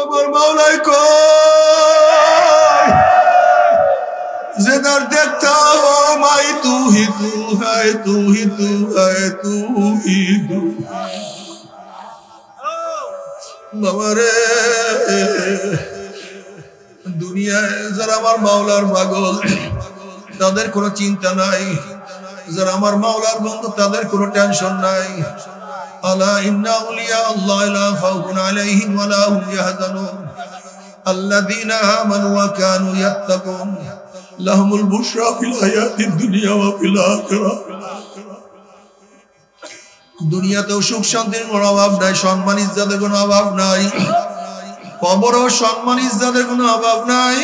আমার মাওলাই কই जिधर देखता हो माई तू ही तू है तू ही तू है तू ही तू बाबा रे দুনিয়ায় যারা আমার মাওলার পাগল তাদের কোনো চিন্তা নাই, যারা আমার মাওলার বন্ধু তাদের কোনো টেনশন নাই। আলা ইন্না আউলিয়া আল্লাহ লা খাউফুন আলাইহিম ওয়া লা হুম ইয়াহজানুন আল্লাযীনা আমানু ওয়া কানু ইয়াত্তাকুন লাহুমুল বুশরা ফিল হায়াতিদ দুনিয়া ওয়া ফিল আখিরাহ। দুনিয়াতেও সুখ শান্তির কোনো অভাব নাই, সম্মান ইজ্জতের কোনো অভাব নাই, কবরেও সম্মান ইজ্জতের কোনো অভাব নাই।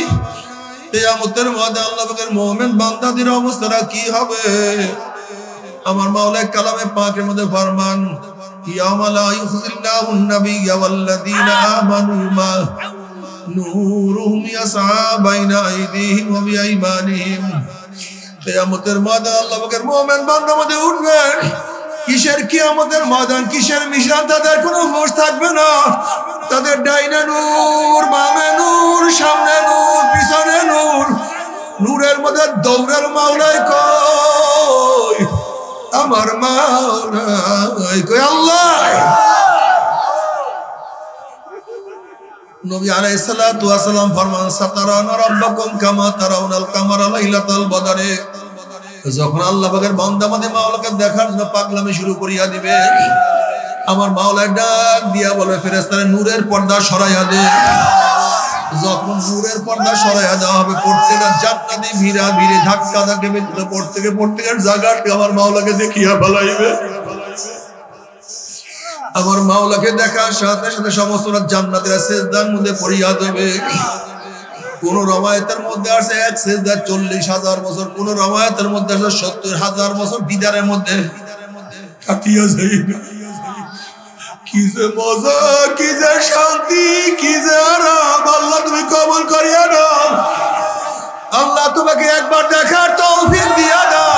কিয়ামতের ময়দানে আল্লাহ পাকের মুমিন বান্দাদের অবস্থাটা কি হবে? আমার মাওলা কালামে পাকের মধ্যে ফরমান ইয়াওমা লা ইউখিল্লাহুন নাবিয়্যা ওয়াল্লাযীনা আমানু মা নূরুহুম ইয়াসআ বাইনা আইদিহিম ওয়া বিআইমানিহিম। কিয়ামতের ময়দানে আল্লাহ পাকের মুমিন বান্দা মধ্যে উঠবেন। কিসের কিয়ামতের ময়দান, কিসের মিশন? তাদের কোনো হুঁশ থাকবে না। তাদের ডাইনে নূর, বামে নূর, সামনে নূর, পিছনে নূর। নূরের মধ্যে দৌড়ের মাওলাই কই আমার মাওলাই কই আল্লাহ। নবী আলাইহিস সালাতু ওয়াস সালাম ফরমান সাতারানা রাব্বাকুম কামা তারাউনাল কামারা লাইলাতাল বদরে। যখন আল্লাহ পাকের বান্দা মানে মাওলাকে দেখার জন্য পাগলামি শুরু করিয়া দিবে, আমার মাওলা ডাক দিয়া বলে ফেরেশতারা নূরের পর্দা সরাইয়া দে। যখন নূরের পর্দা সরাইয়া দেওয়া হবে, প্রত্যেকটা জান্নাতি ভিড়া ভিড়ে ধাক্কা ধাক্কা বেঁধে প্রত্যেকের জায়গাটি আমার মাওলাকে দেখিয়া ফেলাইবে। আমার মাওলাকে দেখার সাথে সাথে সমস্ত জান্নাতীরা সিজদার মধ্যে পড়িয়া যাবে। কোন রওয়ায়াতের মধ্যে আছে এক সিজদা 40,000 বছর, কোন রওয়ায়াতের মধ্যে আছে 70,000 বছর দিদারের মধ্যে কাটিয়া যাইবে। কি যে মজা, কি যে শান্তি, কি যে আরাম। আল্লাহ তুমি কবুল করিয়া নাও। আল্লাহ তোমাকে একবার দেখার তৌফিক দিয়া দাও।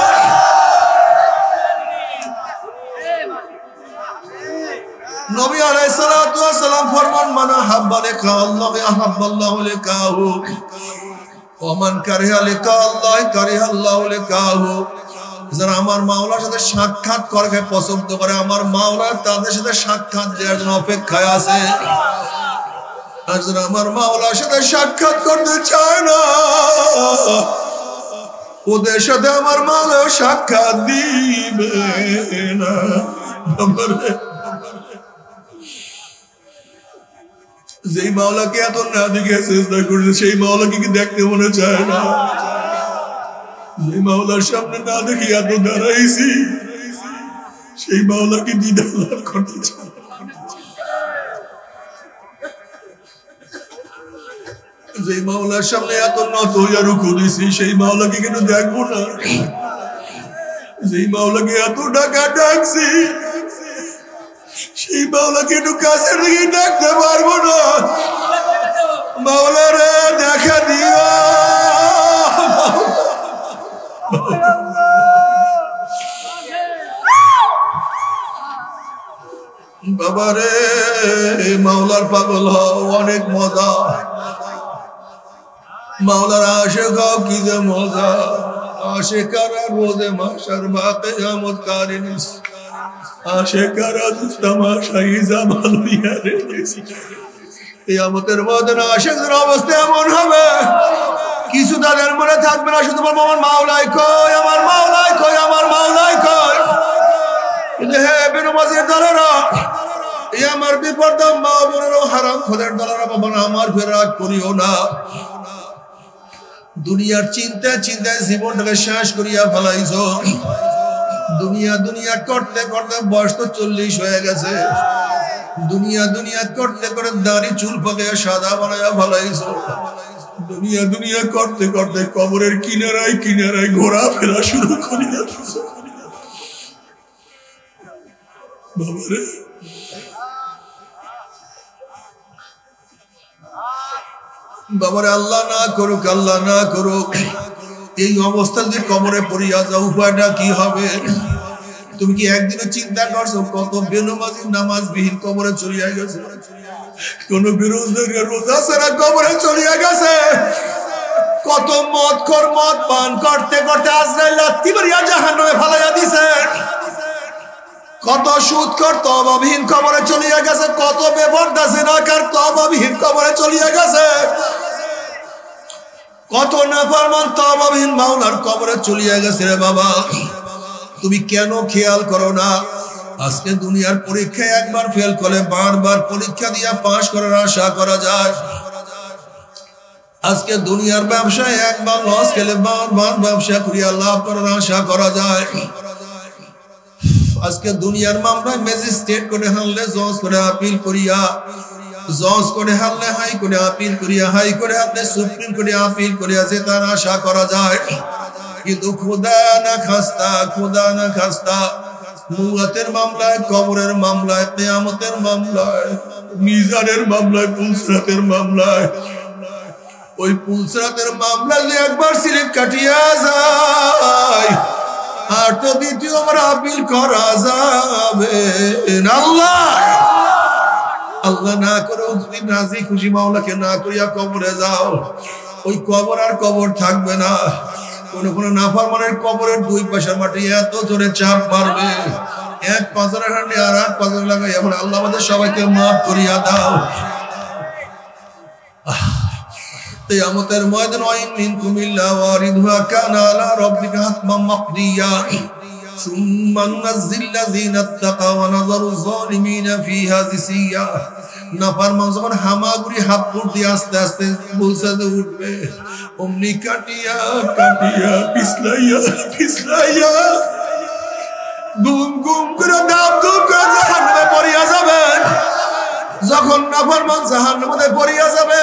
নবী আলাইহিস সালাতু ওয়াস সালাম ফরমান মানা হাব্বা লিকা আল্লাহ আহাব্বাল্লাহু লিকাহু ওয়া মান কারিহা লিকা আল্লাহ কারিহাল্লাহু লিকাহু। যারা আমার মাওলার সাথে সাক্ষাৎ করতে পছন্দ করে, আমার মাওলা তাদের সাথে সাক্ষাৎ দেওয়ার জন্য অপেক্ষায় আছে। আর যারা আমার মাওলার সাথে সাক্ষাৎ করতে চায় না, ওদের সাথে আমার মাওলা সাক্ষাৎ দিবে না। যেই মাওলাকে এত না দেখে চেষ্টা করছে, সেই মাওলাকে কি দেখতে মনে চায় না? যে মাওলার সামনে না দেখি এত দাঁড়াইছি, সেই মাওলাকে দিদার লাভ করতে চায়। যে মাওলার সামনে এত নত হইয়া রুকু দিছি, সেই মাওলাকে কেন দেখবো না? যেই মাওলাকে এত ডাকা ডাকছি, সেই মাওলাকে একটু কাছে দিকে ডাকতে পারবো না? মাওলারে দেখা দিও বাবারে। মাওলার পাগল হও, অনেক মজা। মাওলার আশিক হও, কি যে মজা। আশিকারা রোজে মাশার বা কিয়ামত কারিনিস, আশিকারা তামাশাই জামাল ইয়ারে। কিয়ামতের ময়দানে আশিকদের অবস্থা এমন হবে, কিছু তাদের মনে থাকবে না, শুধু বলবো আমার মাওলাই কই, আমার মাওলাই কই, আমার মাওলাই কই। হে বেনমাজের দলেরা, এই আমার বিপর্দা মা বোনেরও হারাম খোদের দলেরা, বাবা আমার ফেরাক করিও না। দুনিয়ার চিন্তায় চিন্তায় জীবনটাকে শেষ করিয়া ফেলাইছো। দুনিয়া দুনিয়া করতে করতে বয়স তো 40 হয়ে গেছে। দুনিয়া দুনিয়া করতে করে দাড়ি চুল পাকিয়ে সাদা বানাইয়া ফেলাইছো। দুনিয়া দুনিয়া করতে করতে কবরের কিনারায় কিনারায় ঘোরাফেরা শুরু করিয়া দিছো। বাবারে, বাবারে আল্লাহ না করুক, আল্লাহ না করুক, এই অবস্থা যদি কবরে পড়িয়া যাও, উপায়টা কি হবে? তুমি কি একদিনও চিন্তা করছো কত বেনমাজি নামাজ বিহীন কবরে চলিয়া গেছে? কোন বিরোধী রোজা ছাড়া কবরে চলিয়া গেছে। কত মদ পান করতে করতে আজরাইল লাথি মারিয়া জাহান্নামে ফালাইয়া দিছে। কত সুদখোর তওবাবিহীন কবরে চলিয়া গেছে। কত বেপরদা জিনাকার তওবাবিহীন কবরে চলিয়া গেছে। কত নাফরমান তওবাবিহীন মাওলার কবরে চলিয়া গেছে। রে বাবা, তুমি কেন খেয়াল করো না? আজকে দুনিয়ার পরীক্ষায় একবার ফেল করলে বারবার পরীক্ষা দিয়া পাশ করার আশা করা যায়। আজকে দুনিয়ার ব্যবসায় একবার লস খেলে বারবার ব্যবসা করিয়া লাভ করার আশা করা যায়। আজকে দুনিয়ার মামলায় ম্যাজিস্ট্রেট করে হারলে জজ করে আপিল করিয়া, জজ করে হারলে হাই করে আপিল করিয়া, হাই করে হারলে সুপ্রিম কোর্টে আপিল করিয়া যে তার আশা করা যায়। কিন্তু খোদা না খাস্তা মুয়াতের মামলায়, কবরের মামলায়, কিয়ামতের মামলায়, মিজানের মামলায়, পুলসরাতের মামলায়, ওই পুলসরাতের মামলায় যে একবার স্লিপ কাটিয়া যায় আর তো দ্বিতীয়বার আপিল করা যাবে না। আল্লাহ না করে যদি রাজি খুশি মাওলাকে না করিয়া কবরে যাও, ওই কবর আর কবর থাকবে না। কোন নাফরমানের কবরের দুই পাশের মাটি এত জোরে চাপ মারবে, এক পাঁচরের হান্ডি আর এক পাঁচর লাগাই। এখন আল্লাহ আমাদের সবাইকে মাফ করিয়া দাও। কিয়ামতের ময়দানে ওয়াইন মিনকুম ইল্লা ওয়ারিদুহা কানা আলা রাব্বিকা হাতমান মাকদিয়া সুম্মা নুনাজ্জিল্লাযীনা ইত্তাকাও ওয়া নাযারু যালিমিনা ফিহা জিসিয়া। নাফরমান যখন হামাগুড়ি হাতপুর দিয়ে আস্তে আস্তে পৌঁছাতে উঠবে, অমনি কাটিয়া পিছলাইয়া গুম করে দাম করে জাহান্নামে পড়িয়া যাবে। যখন নাফরমান জাহান্নামে পড়িয়া যাবে,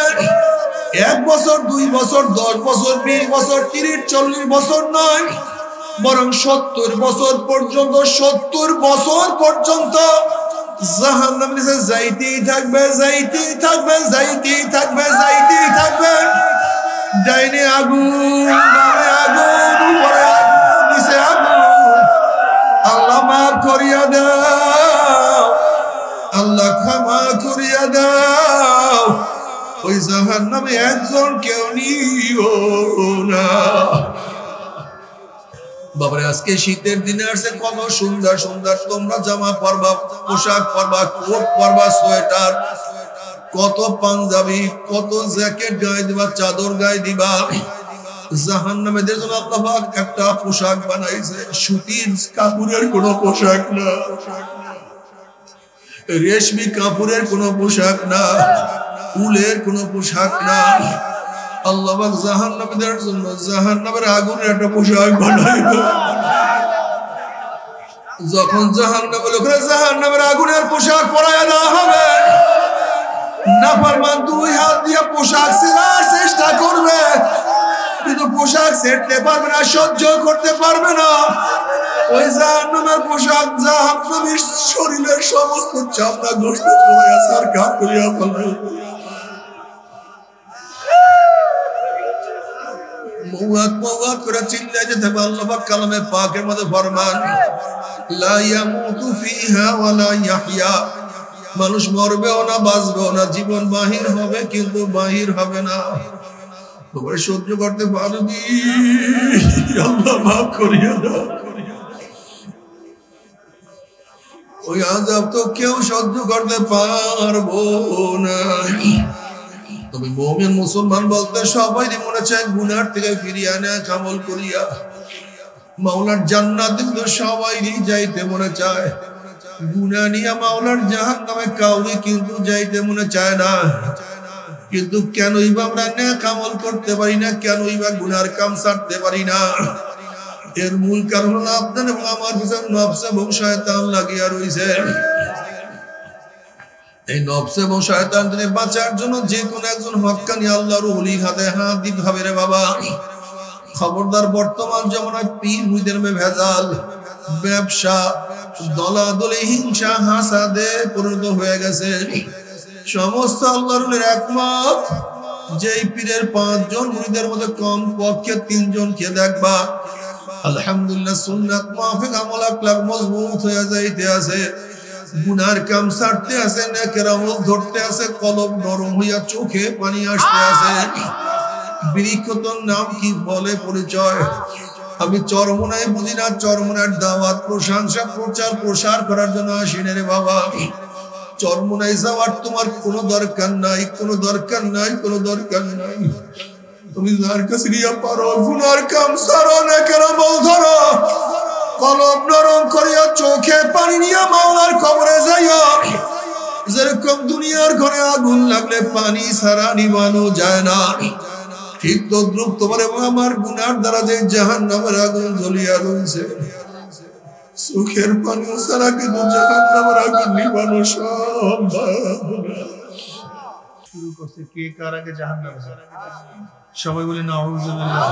1 বছর 2 বছর 10 বছর 20 বছর 30 40 বছর নয়, বরং 70 বছর পর্যন্ত জাহান্নামের নিচে যাইতেই থাকবে। ডাইনে আগুন, বামে আগুন, উপরে আগুন, নিচে আগুন। আল্লাহ মাফ করিয়া দাও, আল্লাহ ক্ষমা করিয়া দাও। ওই জাহান্নামে একজন কেউ নিও না। বাবারে, আজকে শীতের দিনে আসছে কত সুন্দর সুন্দর তোমরা জামা পরবা, পোশাক পরবা, কোট পরবা, সোয়েটার, কত পাঞ্জাবি, কত জ্যাকেট গায়ে দিবা, চাদর গায়ে দিবা। জাহান্নামীদের জন্য আল্লাহ পাক একটা পোশাক বানাইছে, সুতির কাপড়ের কোনো পোশাক না, রেশমি কাপড়ের কোনো পোশাক না, উলের কোনো পোশাক না। আল্লাহ পাক জাহান্নামীদের জন্য জাহান্নামের আগুনের একটা পোশাক বানাইবে। যখন জাহান্নামের লোকেরা জাহান্নামের আগুনের পোশাক পরাইয়া দেওয়া হবে, নাফরমান 2 হাত দিয়ে পোশাক ছেড়ার চেষ্টা করবে, কিন্তু পোশাক ছেড়তে পারবে না, সহ্য করতে পারবে না। ওই জাহান্নামের পোশাক জাহান্নামীর শরীরের সমস্ত চামড়া গোশত পরাইয়া সারকার করিয়া ফেলবে। মওয়াত করে চিল্লায় যেতে হবে। আল্লাহ পাক কালামে পাকের মধ্যে ফরমান, লা ইয়ামুতু ফিহা ওয়া লা ইয়াহইয়া। মানুষ মরবেও না, বাঁচবেও না, জীবন বাহির হবে কিন্তু বাহির হবে না। তোমরা সহ্য করতে পারবি? আল্লাহ মাফ করিয়া দাও। ওই আযাব তো কেউ সহ্য করতে পারবো না। তবে মুমিন মুসলমান বলতে সবাই মনে চায় গুনার থেকে ফিরিয়ে আনা আমল করিয়া মাওলার জান্নাত, কিন্তু সবাই যাইতে মনে চায়। গুনাহ নিয়ে মাওলার জাহান্নামে কাউরি কিন্তু যাইতে মনে চায় না। কিন্তু কেনই বা আমরা নেক আমল করতে পারি না, কেনই বা গুনার কাম ছাড়তে পারি না? এর মূল কারণ হলো আপনার এবং আমার পিছনে নফস এবং শয়তান লাগিয়া রইছে। এই নফস এবং শয়তান থেকে বাঁচার জন্য যে কোন একজন হক্কানি আল্লাহর ওলির হাতে হাত দিতে হবে রে বাবা। খবরদার, বর্তমান জমানায় পীর মুরিদের মে ভেজাল, ব্যবসা, দলাদলি, হিংসা, হাসাদে পরিণত হয়ে গেছে। সমস্ত আল্লাহর ওলির একমত, যেই পীরের 5 জন মুরিদের মধ্যে কম পক্ষে 3 জনকে দেখবা আলহামদুলিল্লাহ সুন্নাত মাফিক আমল আকলাক মজবুত হয়ে যাইতে আছে। গুনার কাম ছাড়তে আছে, নেকের আমল ধরতে আছে, কলব নরম হইয়া চোখে পানি আসতে আছে। বৃক্ষতর নাম কি বলে পরিচয়? আমি চরমনায় বুঝি না, চরমনার দাওয়াত প্রশংসা প্রচার প্রসার করার জন্য আসিনি রে বাবা। চরমনায় যাওয়ার তোমার কোনো দরকার নাই, কোনো দরকার নাই, কোনো দরকার নাই। তুমি যার কাছে গিয়া পারো গুনার কাম ছাড়ো, নেকের আমল ধরো, কলব নরম করিয়া চোখে পানি নিয়ে মাওলার কবরে যাইও। যেরকম দুনিয়ার ঘরে আগুন লাগলে পানি ছাড়া নিবানো যায় না, ঠিক তদ্রুপ তোমার এবং আমার গুনার দ্বারা যে জাহান্নামের আগুন জ্বলিয়া রয়েছে, চোখের পানি ছাড়া কিন্তু জাহান্নামের আগুন নিবানো সম্ভব না। শুরু করছে কে কার আগে জাহান্নামে? সবাই বলে নাউযুবিল্লাহ।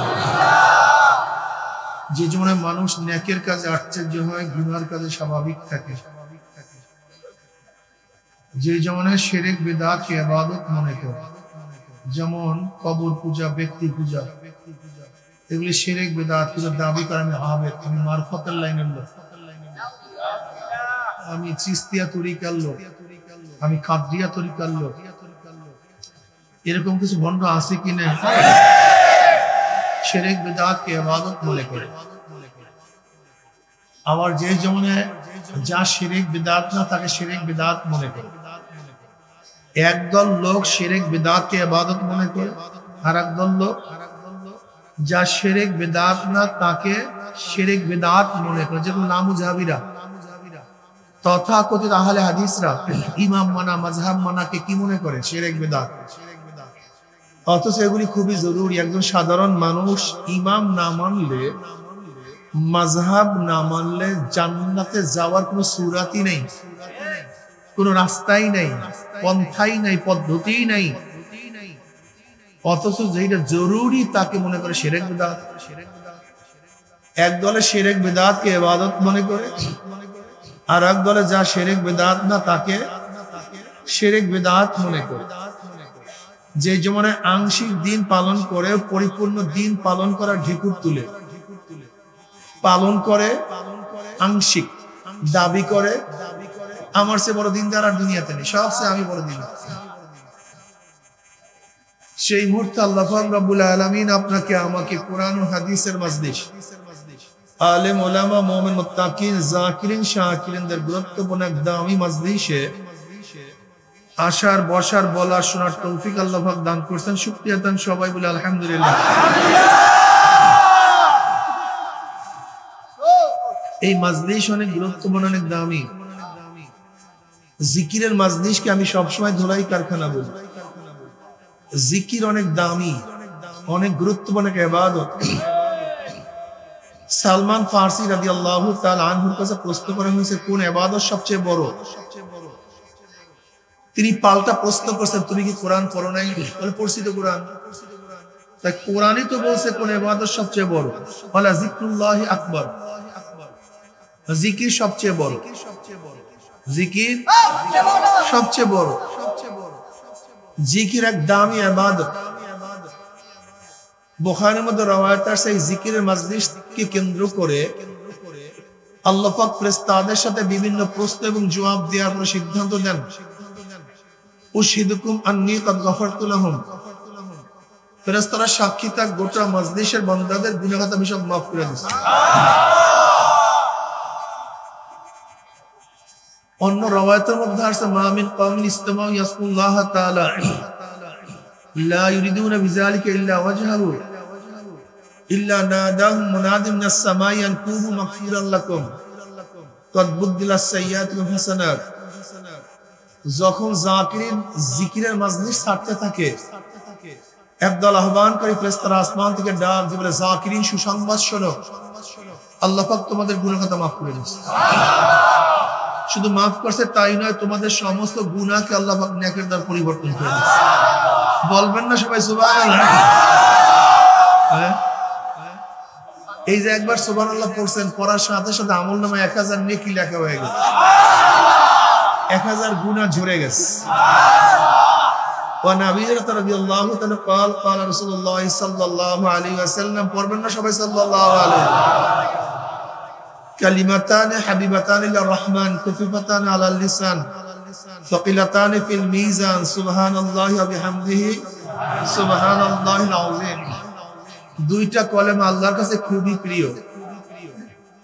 যে জীবনে মানুষ নেকের কাজে আশ্চর্য হয়, গুনার কাজে স্বাভাবিক থাকে, যে জীবনে শিরক বিদআতকে ইবাদত মনে করে, যেমন কবর পূজা, ব্যক্তি পূজা, এগুলি শিরক বিদআত। কিন্তু দাবি করে আমি আবেদ, আমি মারফতের লাইনের লোক, আমি চিস্তিয়া তরিকার লোক, আমি কাদরিয়া তরিকার লোক, এরকম কিছু ভণ্ড আছে কিনা? শিরক বিদআতকে ইবাদত মনে করে। আবার যে জীবনে যা শিরক বিদআত না তাকে শিরক বিদআত মনে করে। একদল লোক শিরক বিদআতকে ইবাদত মনে করে, আর একদল লোক যা শিরক বিদআত না তাকে শিরক বিদআত মনে করে। যেমন নামুজাবিরা, তথাকথিত আহলে হাদিসরা ইমাম মানা, মাযহাব মানাকে কি মনে করে? শিরক বিদআত। অথচ এগুলি খুবই জরুরি। একজন সাধারণ মানুষ ইমাম না মানলে, মাযহাব না মানলে জান্নাতে যাওয়ার কোনো সূরাতই নেই, কোনো রাস্তাই নাই, পন্থাই নাই, পদ্ধতিই নাই। অথচ যেটা জরুরি তাকে মনে করে শিরক বিদআত। এক দলে শিরক বিদআতকে ইবাদত মনে করে, আর এক দলে যা শিরক বিদআত না তাকে শিরক বিদআত মনে করে। যে জীবনে আংশিক দিন পালন করে পরিপূর্ণ দিন পালন করার ঢিকুর তুলে পালন করে, আংশিক দাবি করে আমার চেয়ে বড় দিনদার আর দুনিয়াতে নেই, সবচেয়ে আমি বড় দিনদার। সেই মুহূর্তে আল্লাহ পাক রব্বুল আলামিন আপনাকে আমাকে কোরআন ও হাদিসের মজলিস, আলেম ওলামা, মুমিন, মুত্তাকিন, যাকিরিন, শাকিরিনদের গুরুত্বপূর্ণ এক দামি মজলিসে আসার, বসার, বলার, শোনার তৌফিক আল্লাহ পাক দান করেছেন। শুকরিয়া দান সবাই বলে আলহামদুলিল্লাহ। এই মজলিস অনেক গুরুত্বপূর্ণ, অনেক দামি। জিকিরের মজলিসকে আমি সবসময় ধোলাই কারখানা বলি। জিকির অনেক দামি, অনেক গুরুত্বপূর্ণ এক ইবাদত। সালমান ফারসি রাদিয়াল্লাহু তাআলা আনহুর কাছে প্রশ্ন করা হয়েছে কোন ইবাদত সবচেয়ে বড়? তিনি পাল্টা প্রশ্ন করছেন, তুমি কি কোরআন পড়ো নাই? বলে পড়ছি তো কোরআন। তাই কোরআনই তো বলছে কোন ইবাদত সবচেয়ে বড়। বলা যিকরুল্লাহি আকবার, জিকির সবচেয়ে বড়, জিকির সবচেয়ে বড়। জিকির এক দামি ইবাদত। বুখারীর মধ্যে রওয়ায়াত আছে, জিকিরের মজলিসকে কেন্দ্র করে আল্লাহ পাক ফেরেশতাদের সাথে বিভিন্ন প্রশ্ন এবং জবাব দেওয়ার পর সিদ্ধান্ত দেন, উশহিদুকুম আন্নী কাদ গফারতু লাহুম। ফেরেশতারা সাক্ষী থাক, গোটা মজলিসের বান্দাদের গুনাহ আমি সব মাফ করে দিয়েছি। অন্য রওয়ায়াতের মধ্যে আছে, মা মিন কওমিন ইসতামাউ ইয়াসকুল্লাহ তাআলা লা ইউরিদুনা বিযালিকা ইল্লা ওয়াজহাহু ইল্লা নাদাহুম মুনাদিম মিনাস সামাই আন কুমু মাগফিরান লাকুম কাদ বুদ্দিলাস সাইয়্যাতুকুম হাসানাত। যখন যাকিরিন জিকিরের মজলিস ছাড়তে থাকে, একদল আহ্বানকারী ফেরেশতারা আসমান থেকে ডাক দিয়ে বলে, যাকিরিন সুসংবাদ শোনো, আল্লাহ পাক তোমাদের গুনাহ মাফ করে দিয়েছে। শুধু মাফ করছে তাই নয়, তোমাদের সমস্ত গুনাহকে আল্লাহ পাক নেকের দ্বারা পরিবর্তন করে দিয়েছে। বলবেন না সবাই সুবহানাল্লাহ? এই যে একবার সুবহানাল্লাহ পড়ছেন, পড়ার সাথে সাথে আমলনামায় 1000 নেকি লেখা হয়ে গেছে, 1000 গুনাহ ঝরে গেছে। ওয়া নবী রাদিয়াল্লাহু তাআলা قال قال رسول الله صلى الله عليه وسلم, পড়বেন না সবাই সাল্লাল্লাহু আলাইহি। কালিমাতান হাবিবাতান ইলার রহমান খুফিফাতান আলাল লিসান সাকিলাতান ফিল মিজান সুবহানাল্লাহি ওয়া বিহামদিহি সুবহানাল্লাহিল আযীম। দুইটা কলেমা আল্লাহর কাছে খুবই প্রিয়।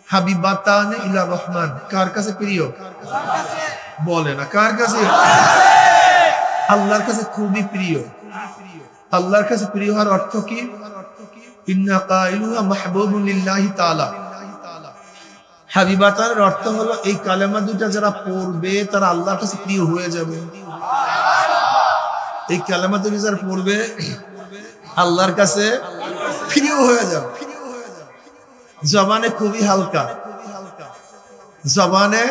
হাবিবাতান ইলার রহমান কার কাছে প্রিয়? বলে না কার কাছে? আল্লাহর কাছে খুবই প্রিয়। আল্লাহর কাছে প্রিয় হওয়ার অর্থ কি? ইন্না কাইলুহা মাহবুবুন লিল্লাহি তাআলা। হাবিবাতানের অর্থ হলো এই কালেমা দুটা যারা পড়বে তারা আল্লাহর কাছে প্রিয় হয়ে যাবে। এই কালেমা দুটো যারা পড়বে আল্লাহর কাছে প্রিয় হয়ে যাবে। জবানে খুবই হালকা, জবানে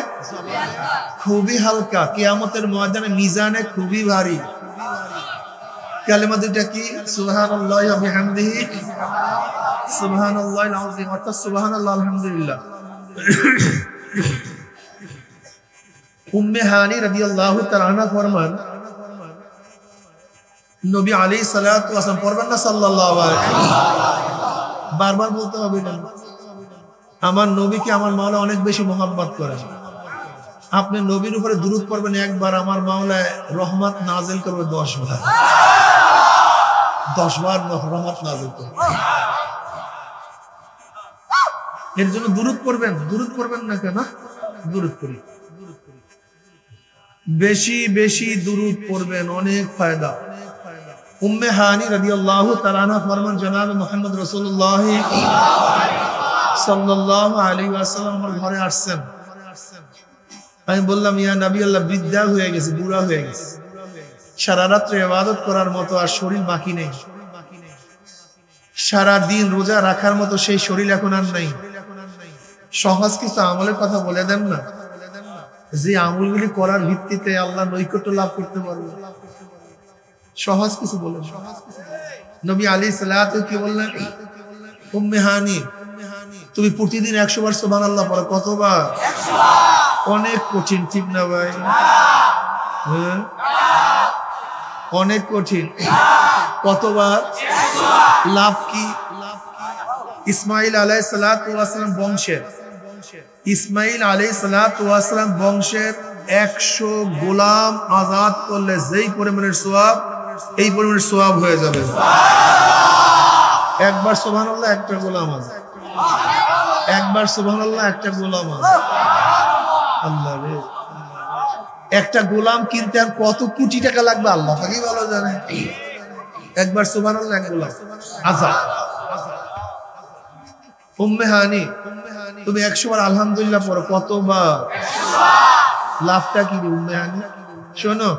খুবই হালকা, কিয়ামতের ময়দানে মিজানে খুবই ভারী। কালেমা দুটা কি? সুবহানাল্লাহি ওয়া বিহামদিহি সুবহানাল্লাহিল আযীম, অর্থাৎ সুবহানাল্লাহ আলহামদুলিল্লাহ। উম্মে হানি রাদিয়াল্লাহু তাআলা আনহা ফরমান, নবী আলাইহিস সালাতু ওয়াস সালাম পড়বেন না সাল্লাল্লাহু আলাইহি ওয়াসাল্লাম। বারবার বলতে হবে না, আমার নবীকে আমার মাওলা অনেক বেশি মোহাব্বত করে। আপনি নবীর উপরে দুরূদ পড়বেন একবার, আমার মাওলা রহমত নাযিল করবে 10 বার। 10 বার রহমত নাযিল করবে। এর জন্য দুরূদ পড়বেন। দুরূদ পড়বেন না কেন? দুরূদ পড়ি, বেশি বেশি দুরূদ পড়বেন, অনেক ফায়দা। উম্মে হানি রাদিয়াল্লাহু তাআলা আনহা ফরমান, জনাব মুহাম্মদ রাসূলুল্লাহ সাল্লাল্লাহু আলাইহি ওয়াসাল্লাম আমার ঘরে আসছেন। আমি বললাম, ইয়া নবী আল্লাহ, বৃদ্ধা হয়ে গেছে, বুড়া হয়ে গেছে, সারা রাত ইবাদত করার মতো আর শরীর বাকি নেই, সারা দিন রোজা রাখার মতো সেই শরীর এখন আর নাই। সহজ কিছু আমলের কথা বলে দেন না, যে আমলগুলি করার ভিত্তিতে আল্লাহ নৈকট্য লাভ করতে পারবে। সহজ কিছু বলেন। নবী আলাইহিস সালাতু কি বললেন? উম্মে হানি, তুমি প্রতিদিন 100 বার সুবহানাল্লাহ পড়ো। কতবার? 100 বার। অনেক কঠিন, ঠিক না ভাই? হ্যাঁ, অনেক কঠিন। কতবার? 100 বার। লাভ কি? ইসমাইল আলাইহিস সালাতু ওয়াস সালাম বংশের, ইসমাইল আলাইহিস সালাতু ওয়াস সালাম বংশের 100 গোলাম আজাদ করলে যেই পরিমাণের সওয়াব, এই পরিমাণের সওয়াব হয়ে যাবে। একবার সুবহানাল্লাহ, একটা গোলাম আজাদ। একবার সুবহানাল্লাহ, একটা গোলাম আজাদ। আল্লাহ রে, একটা গোলাম কিনতে আর কত কোটি টাকা লাগবে আল্লাহ পাকই ভালো জানে। একবার সুবহানাল্লাহ, এক গোলাম আজাদ। উম্মে হানি, তুমি 100 বার আলহামদুলিল্লাহ পড়ো। কতবার? 100 বার। লাভটা কি উম্মে হানি? শোনো,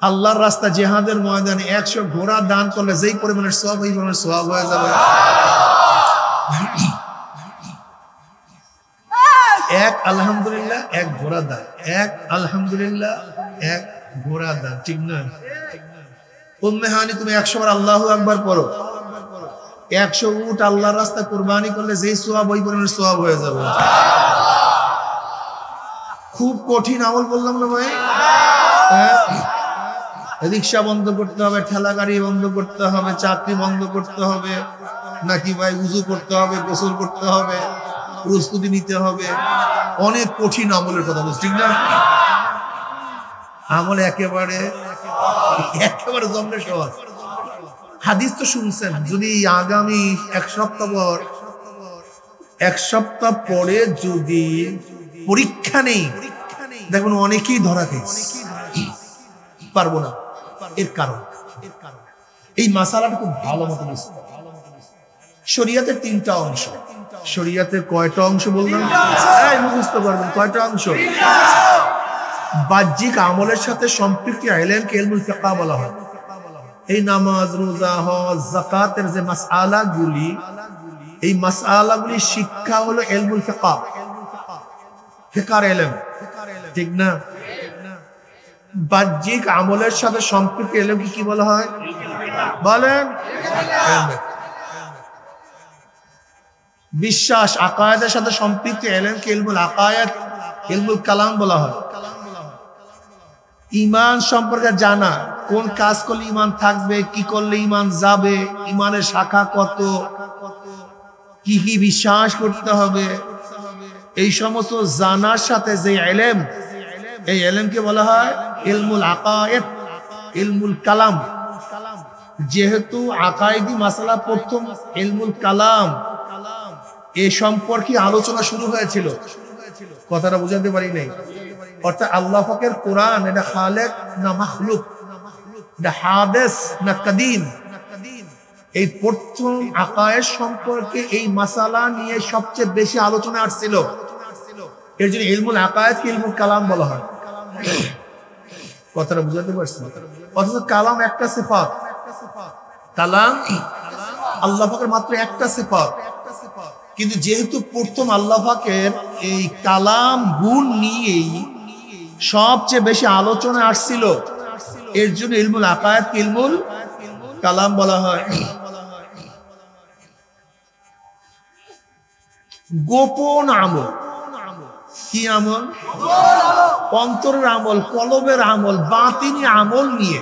আল্লাহর রাস্তা জিহাদের ময়দানে 100 ঘোড়া দান করলে যেই পরিমাণের সওয়াব, এই পরিমাণের সওয়াব হয়ে যাবে। এক আলহামদুলিল্লাহ, এক ঘোড়া দান। এক আলহামদুলিল্লাহ, এক ঘোড়া দান, ঠিক না? উম্মে হানি, তুমি 100 বার আল্লাহু আকবার পড়ো। 100 উট আল্লাহর রাস্তা কুরবানি করলে যেই সওয়াব, ওই পরিমাণের সওয়াব হয়ে যাবে। খুব কঠিন আমল বললাম না ভাই? রিক্সা বন্ধ করতে হবে, ঠেলা গাড়ি বন্ধ করতে হবে, চাকরি বন্ধ করতে হবে, নাকি ভাই উযু করতে হবে, গোসল করতে হবে, প্রস্তুতি নিতে হবে। অনেক কঠিন আমলের কথা বলছি, ঠিক না? আমল একেবারে জমলে সহজ। হাদিস তো শুনছেন, যদি আগামী 1 সপ্তাহ পরে যদি পরীক্ষা নেই, দেখুন অনেকেই ধরা খেয়েছে, পারবো না। এর কারণ এই মাসালাটা খুব ভালো মতো বুঝতে। শরীয়তের 3টা অংশ। শরীয়তের কয়টা অংশ বললাম? বুঝতে পারবেন কয়টা অংশ? বাহ্যিক আমলের সাথে সম্পৃক্ত ইলমকে ইলমুল ফিকহ বলা হয়। এই নামাজ, রোজা, হজ, যাকাতের যে মাসআলাগুলি, এই মাসআলাগুলি শিক্ষা হলো ইলমুল ফিকহ, ফিকহের ইলম, ঠিক না? বাহ্যিক আমলের সাথে সম্পৃক্ত ইলমকে কি বলা হয় বলেন? বিশ্বাস, আকায়েদের সাথে সম্পৃক্ত ইলমকে ইলমুল আকায়েদ, ইলমুল কালাম বলা হয়। ঈমান সম্পর্কে জানা, কোন কাজ করলে ঈমান থাকবে, কি করলে ঈমান যাবে, ঈমানের শাখা কত, কি কি বিশ্বাস করতে হবে, এই সমস্ত জানার সাথে যে ইলম, এই ইলমকে বলা হয় ইলমুল আকায়েদ, ইলমুল কালাম। যেহেতু আকায়েদি মাসালা প্রথম ইলমুল কালাম, এ সম্পর্কে আলোচনা শুরু হয়েছিল। কথাটা বুঝাতে পারি নাই? অর্থাৎ আল্লাহ পাকের কোরআন এটা খালেক না মাখলুক, এটা হাদিস না কাদিম, এই প্রথম আকায়েদ সম্পর্কে এই মাসালা নিয়ে সবচেয়ে বেশি আলোচনা আসছিল। এর জন্য ইলমুল আকায়েদকে ইলমুল কালাম বলা হয়। কথাটা বুঝাতে পারছি? অথচ কালাম একটা সিফাত, কালাম আল্লাহ পাকের মাত্র একটা সিফাত, কিন্তু যেহেতু প্রথম আল্লাহ পাকের এই কালাম গুণ নিয়েই সবচেয়ে বেশি আলোচনা আসছিল, এর জন্য ইলমুল আকায়েদকে ইলমুল কালাম বলা হয়। গোপন আমল, কি আমল? অন্তরের আমল, কলবের আমল, বাতিনি আমল নিয়ে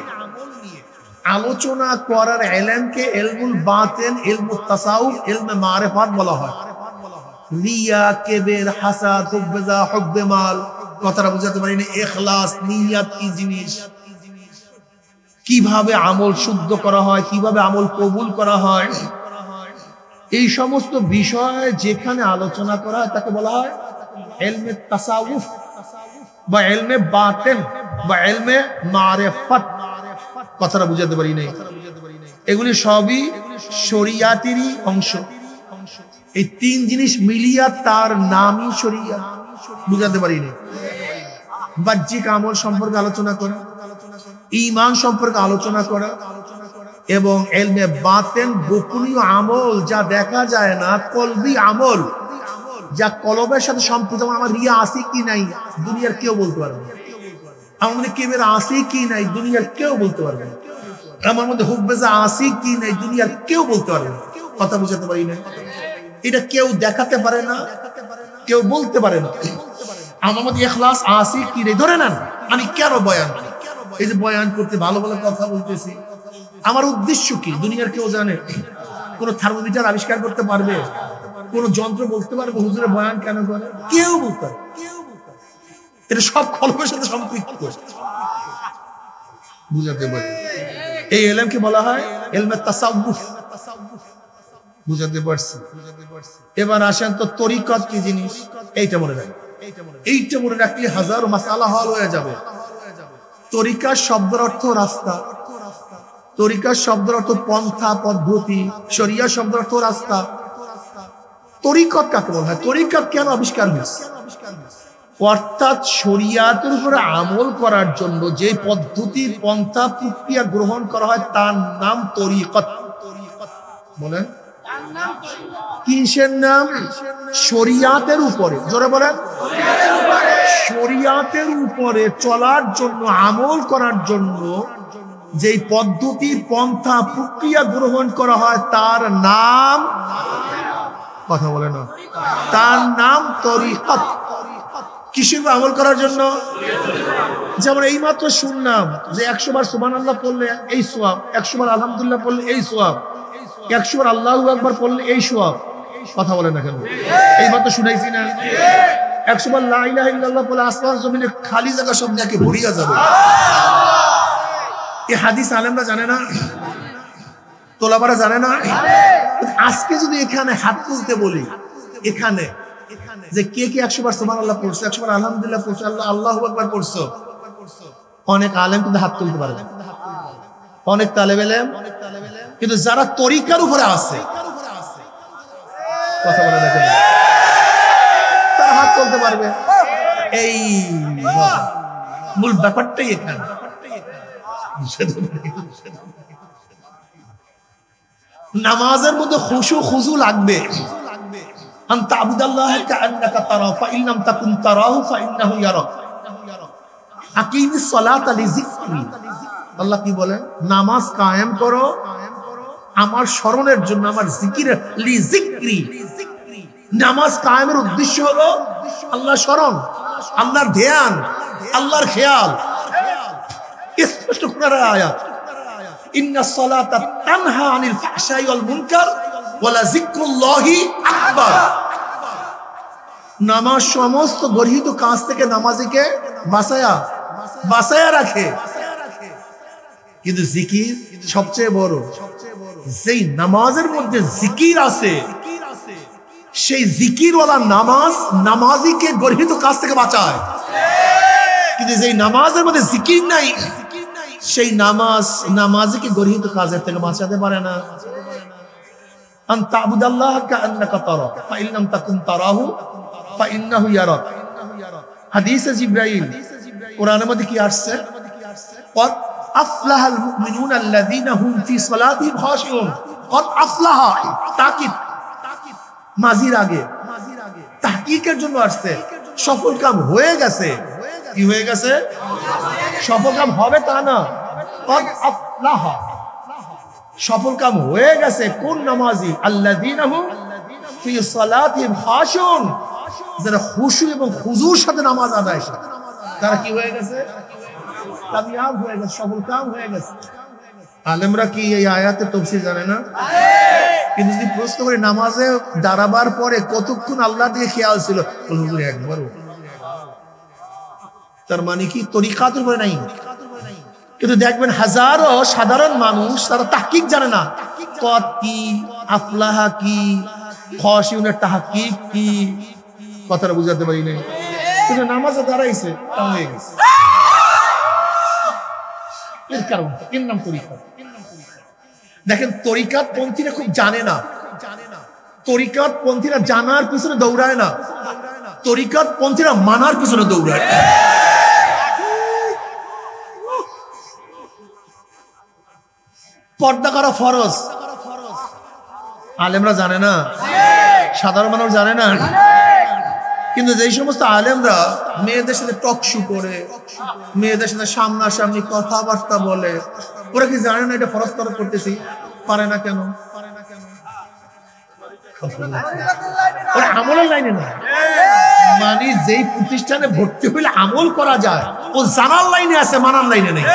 আলোচনা করার ইলমকে ইলমুল বাতিন, ইলমুত তাসাউফ, ইলমে মারিফাত বলা হয়। রিয়া, কিবর, হাসাদ, হুব্বে হুব্বে মাল, কথাটা বুঝাতে পারি না? ইখলাস, নিয়াত কি জিনিস, কিভাবে আমল শুদ্ধ করা হয়, কিভাবে আমল কবুল করা হয়, এই সমস্ত বিষয় যেখানে আলোচনা করা হয় তাকে বলা হয় ইলমে তাসাউফ বা ইলমে বাতিন বা ইলমে মারিফাত। কথাটা বুঝাতে পারি নাই? এগুলি সবই শরিয়াতেরই অংশ। এই তিন জিনিস মিলিয়া তার নামই শরিয়াত। বুঝাতে পারি নাই? বাহ্যিক আমল সম্পর্কে আলোচনা করা, ঈমান সম্পর্কে আলোচনা করা, এবং ইলমে বাতিন গোপনীয় আমল যা দেখা যায় না, কলবি আমল যা কলবের সাথে সম্পৃক্ত। যেমন আমার রিয়া আছে কি নাই দুনিয়ার কেউ বলতে পারবে না, আমার মধ্যে কিবর আছে কি নাই দুনিয়ার কেউ বলতে পারবে না, আমার মধ্যে হুব্বে আছে কি নাই দুনিয়ার কেউ বলতে পারবে না। কথা বুঝাতে পারি না? এটা কেউ দেখাতে পারে না, কেউ বলতে পারে না। আমার মধ্যে ইখলাস আছে কি নাই, ধরে নেন আমি কেন বয়ান, এই যে বয়ান করতে ভালো ভালো কথা বলতেছি, আমার উদ্দেশ্য কি দুনিয়ার কেউ জানে? কোন থার্মোমিটার আবিষ্কার করতে পারবে? কোন যন্ত্র বলতে পারবে হুজুরে বয়ান কেন করে? কেউ বলতে পারে? এটা সব কলবের সাথে সম্পৃক্ত। বুঝাতে পারি? এই ইলমকে বলা হয় ইলমে তাসাউফ। বুঝাতে পারছি? এবার আসেন তো তরিকত কি জিনিস, এইটা মনে রাখেন। এইটা মনে রাখলে হাজারো মাসালা হল হয়ে যাবে। তরিকার শব্দের অর্থ রাস্তা, তরিকার শব্দের অর্থ পন্থা পদ্ধতি, শরিয়া শব্দের অর্থ রাস্তা। তরিকত কাকে বলা হয়? তরিকত কেন আবিষ্কার হয়েছে? অর্থাৎ শরিয়াতের উপরে আমল করার জন্য যে পদ্ধতি পন্থা প্রক্রিয়া গ্রহণ করা হয় তার নাম তরিকত। বলেন কিসের নাম? শরিয়াতের উপরে, জোরে বলেন, শরিয়াতের উপরে চলার জন্য, আমল করার জন্য যেই পদ্ধতি পন্থা প্রক্রিয়া গ্রহণ করা হয় তার নাম, কথা বলে না, তার নাম তরিকত। কিসের আমল করার জন্য? যেমন এইমাত্র শুনলাম যে 100 বার সুবহানাল্লাহ পড়লে এই সওয়াব, 100 বার আলহামদুলিল্লাহ পড়লে এই সওয়াব, 100 বার আল্লাহু আকবার পড়লে এই সওয়াব। কথা বলে না কেন? এইমাত্র শুনাইছি না? 100 বার লা ইলাহা ইল্লাল্লাহ পড়লে আসমান জমিনে খালি জায়গা সব জায়গায় ভরিয়া যাবে। এই হাদিস আলেমরা জানে না, তোলাবারা জানে না। আজকে যদি এখানে হাত তুলতে বলি, এখানে যে কে কে 100 বার সুবহানাল্লাহ পড়ছো, 100 বার আলহামদুলিল্লাহ পড়ছো, আল্লাহু আকবার পড়ছো, অনেক আলেম কিন্তু হাত তুলতে পারে না, অনেক তালেবে ইলম। কিন্তু যারা তরিকার উপরে আছে, কথা বলে দেখেন, তারা হাত তুলতে পারবে। এই মূল ব্যাপারটাই এখানে। নামাজের মধ্যে খুশু খুজু লাগবে। আনতা আবুদাল্লাহ কাআন্নাকা তারা ফাইন লাম তাকুন তারাহু ফাইন্নাহু ইয়ারাক। আকিমিস সালাতা লিযিকরি। আল্লাহ কি বলেন? নামাজ কায়েম করো আমার স্মরণের জন্য, আমার জিকিরের, লিযিকরি। নামাজ কায়েমের উদ্দেশ্য হলো আল্লাহ স্মরণ, আল্লাহর ধ্যান, আল্লাহর খেয়াল। স্পষ্ট কোরআনের আয়াত, ইন্নাস সালাতা তানহা আনিল ফাহশাই ওয়াল মুনকার ওয়ালা যিকরুল্লাহি আকবার। নামাজ সমস্ত গর্হিত কাজ থেকে নামাজিকে বাঁচায়া রাখে। কিন্তু জিকির সবচেয়ে বড়। যেই নামাজের মধ্যে জিকির আছে, সেই জিকিরওয়ালা নামাজ নামাজিকে গর্হিত কাজ থেকে বাঁচায়। কিন্তু যেই নামাজের মধ্যে জিকির নাই, সেই নামাজ নামাজিকে গর্হিত কাজের থেকে বাঁচাতে পারে না। আন তা'বুদাল্লাহ কাআন্নাকা তারা ফাইন লাম তাকুন তারাহু ফাইন্নাহু ইয়ারাক। হাদিসে জিবরাইল, কোরআনের মধ্যে কি আসছে? ক্বাদ আফলাহাল মুমিনুনা আল্লাযীনা হুম ফি সালাতিহিম খাশিউন। ক্বাদ আফলাহা তাকিদ মাজির আগে তাহকিকের জন্য আসছে। সফল কাম হয়ে গেছে। কি হয়ে গেছে? সফল কাম হবে তা না। ক্বাদ আফলাহা, সফল কাম হয়ে গেছে। কোন নামাজি? আল্লাযীনা হুম ফি সালাতিহিম খাশিউন, যারা খুশু এবং খুজুর সাথে নামাজ আদায় করে, তারা কি হয়ে গেছে? কামিয়াব হয়ে গেছে, সফল কাম হয়ে গেছে। আলেমরা কি এই আয়াতের তাফসীর জানে না? কিন্তু যদি প্রশ্ন করে নামাজে দাঁড়াবার পরে কতক্ষণ আল্লাহর দিকে খেয়াল ছিল, একবারও। তার মানে কি তরিকাতের উপরে নাই। কিন্তু দেখবেন হাজারো সাধারণ মানুষ, তারা তাহকিক জানে না। কত কি, আফলাহা কি, খাশিউনের তাহকিক কি, কথাটা বুঝাতে পারি না। কিন্তু নামাজে দাঁড়াইছে, তা হয়ে গেছে। এর কারণ এর নাম তরিকাত। দেখেন, তরিকাত পন্থীরা খুব জানে না। তরিকাত পন্থীরা জানার পিছনে দৌড়ায় না, তরিকাত পন্থীরা মানার পিছনে দৌড়ায়। পর্দা করা ফরজ, আলেমরা জানে না, সাধারণ মানুষ জানে না। কিন্তু যেই সমস্ত আলেমরা মেয়েদের সাথে টক শো করে, মেয়েদের সাথে সামনাসামনি কথাবার্তা বলে, ওরা কি জানে না এটা ফরজ তরক করতেছি? পারে না কেন? ওরা আমলের লাইনে না। মানে যেই প্রতিষ্ঠানে ভর্তি হইলে আমল করা যায়, ও জানার লাইনে আছে, মানার লাইনে নেই।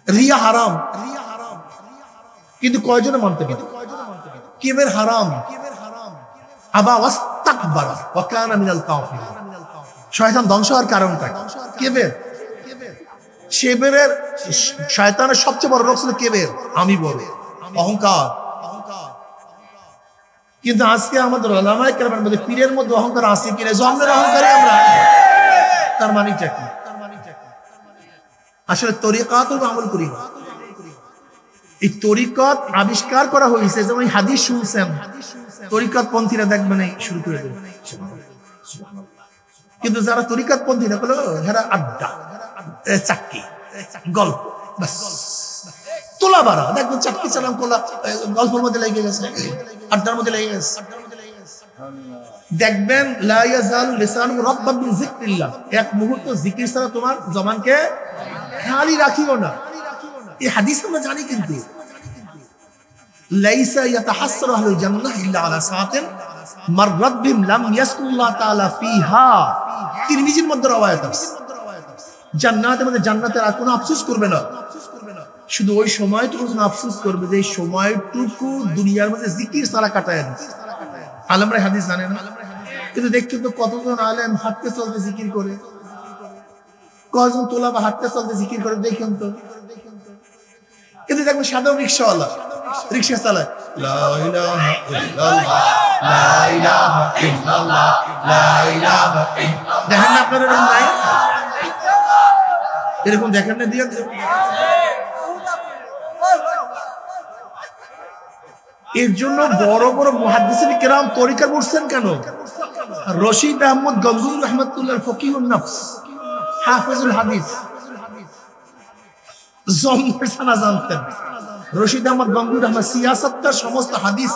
রিয়া হারাম, কিন্তু কয়জনে মানতে পারে? কিবের হারাম, আবা ওয়াস্তাকবারা ওয়া কানা মিনাল কাফিরিন। শয়তান ধ্বংস হওয়ার কারণটা কিবের। শয়তানের সবচেয়ে বড় রোগ ছিল কিবের, আমি বড়, অহংকার। কিন্তু আজকে আমাদের উলামায়ে কেরামের মধ্যে পীরের মধ্যে অহংকার আছে কিনা? জন্মের অহংকারী আমরা। তার মানেটা কি? আসলে তরিকাত আমল করি না। এই তরিকত আবিষ্কার করা হয়েছে, যেমন হাদিস শুনছেন, তরিকত পন্থীরা দেখবেন শুরু করে দেবে। কিন্তু যারা তরিকত পন্থীরা হলো, হেরা আড্ডা, চাক্কি, গল্প, তোলা বাড়া। দেখবেন চাক্কি চালাম, কোলা গল্পের মধ্যে লেগে গেছে, আড্ডার মধ্যে লেগে গেছে। দেখবেন লা ইয়াজালু লিসানুহু রাতবান মিন যিকরিল্লাহ, এক মুহূর্ত জিকির ছাড়া তোমার জবানকে খালি রাখিও না। এই হাদিস আমরা জানি। কিন্তু লাইসা ইয়াতাহাসসারু আহলুল জান্নাহ ইল্লা আলা সাআতিন মাররাত বিহিম লাম ইয়াসকুল্লাহ তাআলা ফিহা। তিরমিজির মধ্যে রওয়ায়াত আছে, জান্নাতের মধ্যে জান্নাতের আর কোনো আফসোস করবে না, শুধু ওই সময়টুকু আফসোস করবে যে এই সময়টুকু দুনিয়ার মধ্যে জিকির ছাড়া কাটায় দিচ্ছে। আলেমরা হাদিস জানে না, কিন্তু দেখছেন তো কতজন আলেম হাঁটতে চলতে জিকির করে, কজন তোলা বা হাঁটতে চলতে জিকির করে, দেখেন তো। কিন্তু দেখবেন সাধারণ রিক্সাওয়ালা রিক্সা চালায়, লা ইলাহা ইল্লাল্লাহ, লা ইলাহা ইল্লাল্লাহ, লা ইলাহা ইল্লাল্লাহ। দেখেন না আপনারা এরকম নাই? এরকম দেখেন না? দিয়ে এর জন্য বড় বড় মুহাদ্দিসিন কেরাম তরিকা পড়ছেন কেন? রশিদ আহমদ গঙ্গুহি রাহমাতুল্লাহ ফকিহুন নফস, হাফিজুল হাদিস, জম্মের সানা জানতেন। রশিদ আহমদ গঙ্গুহি রহমান সিয়াসাতটার সমস্ত হাদিস,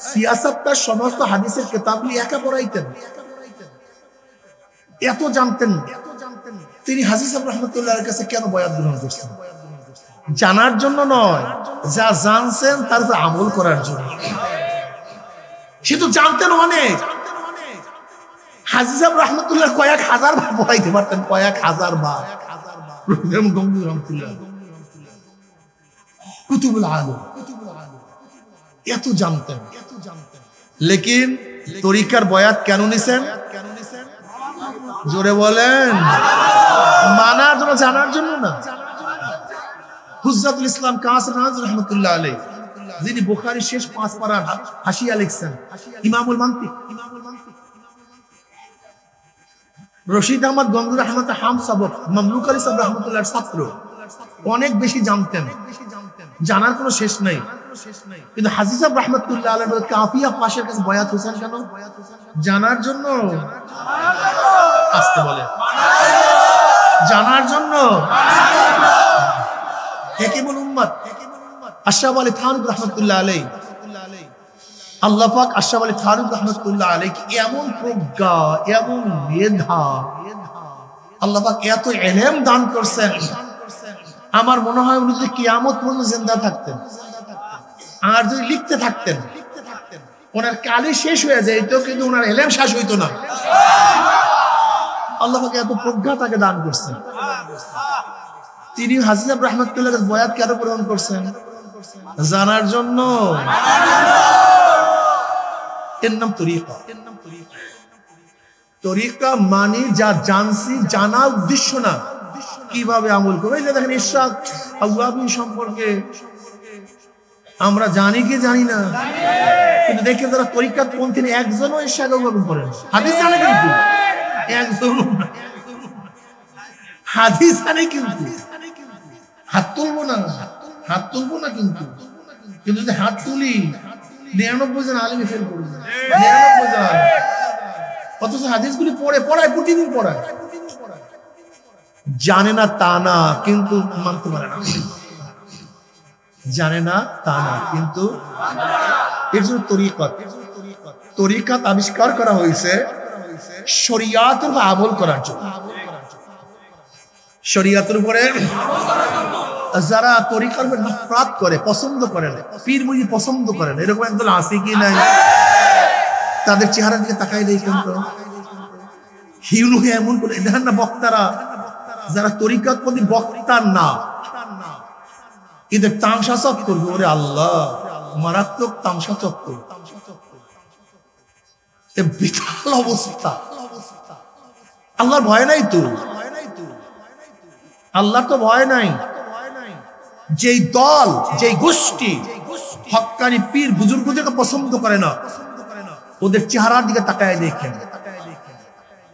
সিয়াসাতটার সমস্ত হাদিসের কিতাবগুলি একা পড়াইতেন, এত জানতেন। তিনি হাজী সাহেব রাহমাতুল্লাহর কাছে কেন বয়াত গ্রহণ করছেন? জানার জন্য নয়, যা জানছেন তার উপর আমল করার জন্য। সে তো জানতেন অনেক। হাজী সাহেব রাহমাতুল্লাহ কয়েক হাজার বার পড়াইতে পারতেন, কয়েক হাজার বার। কুতুবুল আলম, এত জানতেন। লেকিন তরিকার বয়াত কেন নিছেন? জোরে বলেন। মানার জন্য, জানার জন্য না। হুজ্জাতুল ইসলাম কাসিম নাযর রাহমাতুল্লাহ আলাইহি, যিনি বুখারীর শেষ 5 পারার হাসিয়া লিখছেন, ইমামুল মান্তিক, রশিদ আহমদ গঙ্গুর রহমত হাম সাবক মামলুক আলী সাহেব রহমতুল্লাহর ছাত্র, অনেক বেশি জানতেন, জানার কোনো শেষ নাই। কিন্তু হাজী সাহেব রহমতুল্লাহ আলাইহি কাফিয়া পাশের কাছে বয়াত হোসেন কেন? জানার জন্য। আসতে বলে জানার জন্য। হাকিমুল উম্মত আশরাফ আলী থানভী রহমতুল্লাহ আলাইহি, আল্লাহ পাক আশরাফ আলী থানভী রহমতুল্লাহ আলাইহি এমন প্রজ্ঞা, এমন মেধা, আল্লাহ পাক এত ইলম দান করছেন, আমার মনে হয় উনি যদি কিয়ামত পর্যন্ত জিন্দা থাকতেন আর যদি লিখতে থাকতেন, ওনার কালি শেষ হয়ে যেত কিন্তু ওনার ইলম শেষ হইতো না। আল্লাহ পাক এত প্রজ্ঞা তাকে দান করছেন। তিনি হাজী সাহেব রহমতুল্লাহর বয়াত কেন গ্রহণ করছেন? জানার জন্য। এর নাম তরিকা। তরিকা মানে যা জানছি, জানা উদ্দেশ্য না কিভাবে আমল করবে। এই যে দেখেন ইরশাদ আউয়াবি সম্পর্কে আমরা জানি কি জানি না, কিন্তু দেখেন যারা তরিকাত পন্থী একজনও ইরশাদ আউয়াবি করেন। হাদিস জানে কিন্তু একজনও না, হাদিস জানে কিন্তু হাত তুলবো না, হাত তুলবো না। কিন্তু যদি হাত তুলি 99 জন আলেমই ফেল করবে, 99 জন আলেম। অথচ হাদিসগুলি পড়ায় প্রতিদিন পড়ায়, জানে না তা না কিন্তু মানতে পারে না, জানে না তা না কিন্তু। এর জন্য তরিকাত আবিষ্কার করা হয়েছে শরিয়াতের উপর আমল করার জন্য। শরিয়াতের উপরে যারা তরিকার উপর নফরত করে, পছন্দ করে না, পীর মুরিদ পছন্দ করে না, এরকম একদল আছে কি নাই? তাদের চেহারার দিকে তাকাই দেই কিন্তু হিউনু এমন করে দেখেন না বক্তারা, যারা তরিকাত পন্থী বক্তা না, এদের তামসা চক্কর, ওরে আল্লাহ মারাত্মক তামসা চক্কর, এ বিশাল অবস্থা। আল্লাহর ভয় নাই তো, আল্লাহর তো ভয় নাই। যেই দল, যেই গোষ্ঠী হক্কানি পীর বুজুর্গদেরকে পছন্দ করে না, ওদের চেহারার দিকে তাকায় দেখেন,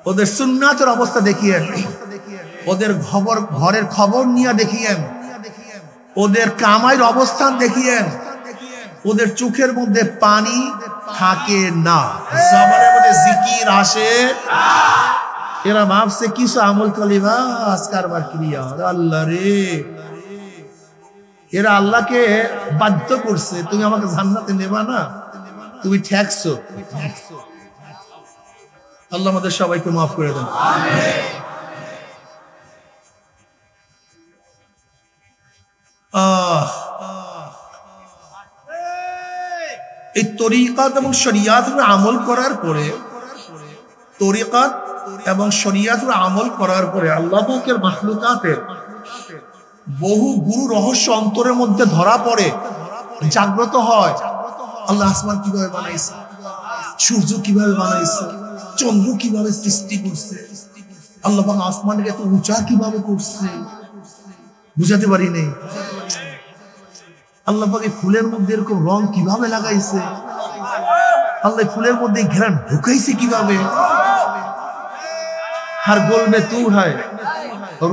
ওদের সুন্নাতের অবস্থা দেখিয়েন, ওদের ঘরের খবর নিয়ে দেখিয়েন, ওদের কামাইয়ের অবস্থান দেখিয়েন, ওদের চোখের মধ্যে পানি থাকে না, জবানের মধ্যে জিকির আসে। এরা ভাবছে কিছু আমল কলিবা কারবার ক্রিয়া, আল্লাহ রে, এরা আল্লাহকে বাধ্য করছে, তুমি আমাকে জান্নাতে নেবা না, তুমি ঠেকছো। আল্লাহ আমাদের সবাইকে মাফ করে দেন। এই তরিকাত এবং শরিয়াত আমল করার পরে, তরিকাত এবং শরিয়াত আমল করার পরে আল্লাহ পাকের মাখলুকাতের বহু গুরু রহস্য অন্তরের মধ্যে ধরা পড়ে, জাগ্রত হয়। আল্লাহ আসমান কিভাবে বানাইছে, সূর্য কিভাবে বানাইছে, চন্দ্র কিভাবে সৃষ্টি করছে, আল্লাহ পাক আসমানকে এত উঁচা কিভাবে করছে, বুঝাতে পারি নেই। আল্লাহ পাক এই ফুলের মধ্যে এরকম রং কিভাবে লাগাইছে, আল্লাহ ফুলের মধ্যে ঘেরান ঢুকাইছে কিভাবে। हर गोल में तू है,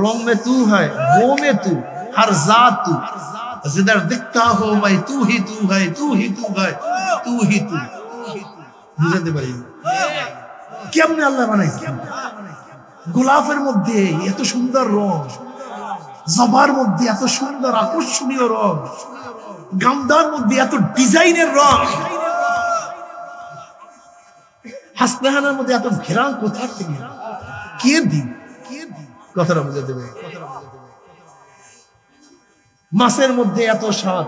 रोम में तू है, वो में तू, हर जात तू, जिधर दिखता हो मैं तू ही तू है, तू ही तू है, तू ही तू। বুঝাতে পারি কেমনে আল্লাহ বানাইছে। গোলাপের মধ্যে এত সুন্দর রং, জবার মধ্যে এত সুন্দর আকর্ষণীয় রং, গামদার মধ্যে এত ডিজাইনের রং, হাসনাহানার মধ্যে এত ঘেরান কোথা থেকে, কে দি কথাটা বুঝে দেবে। মাছের মধ্যে এত স্বাদ,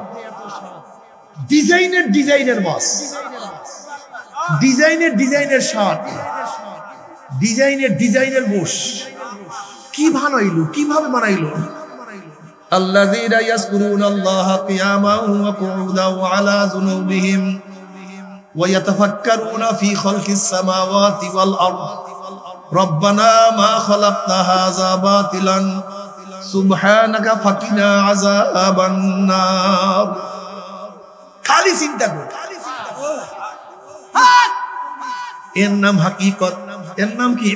ডিজাইনের মাছ, ডিজাইনের স্বাদ, ডিজাইনের গোশ, কি বানাইলো, কিভাবে বানাইলো। الذين يذكرون الله قياما وقعودا وعلى جنوبهم ويتفكرون في خلق السماوات والأرض ربنا ما خلقت هذا باطلا سبحانك فقنا عذاب النار খালি চিন্তা কর এর নাম হাকিকত এর নাম কি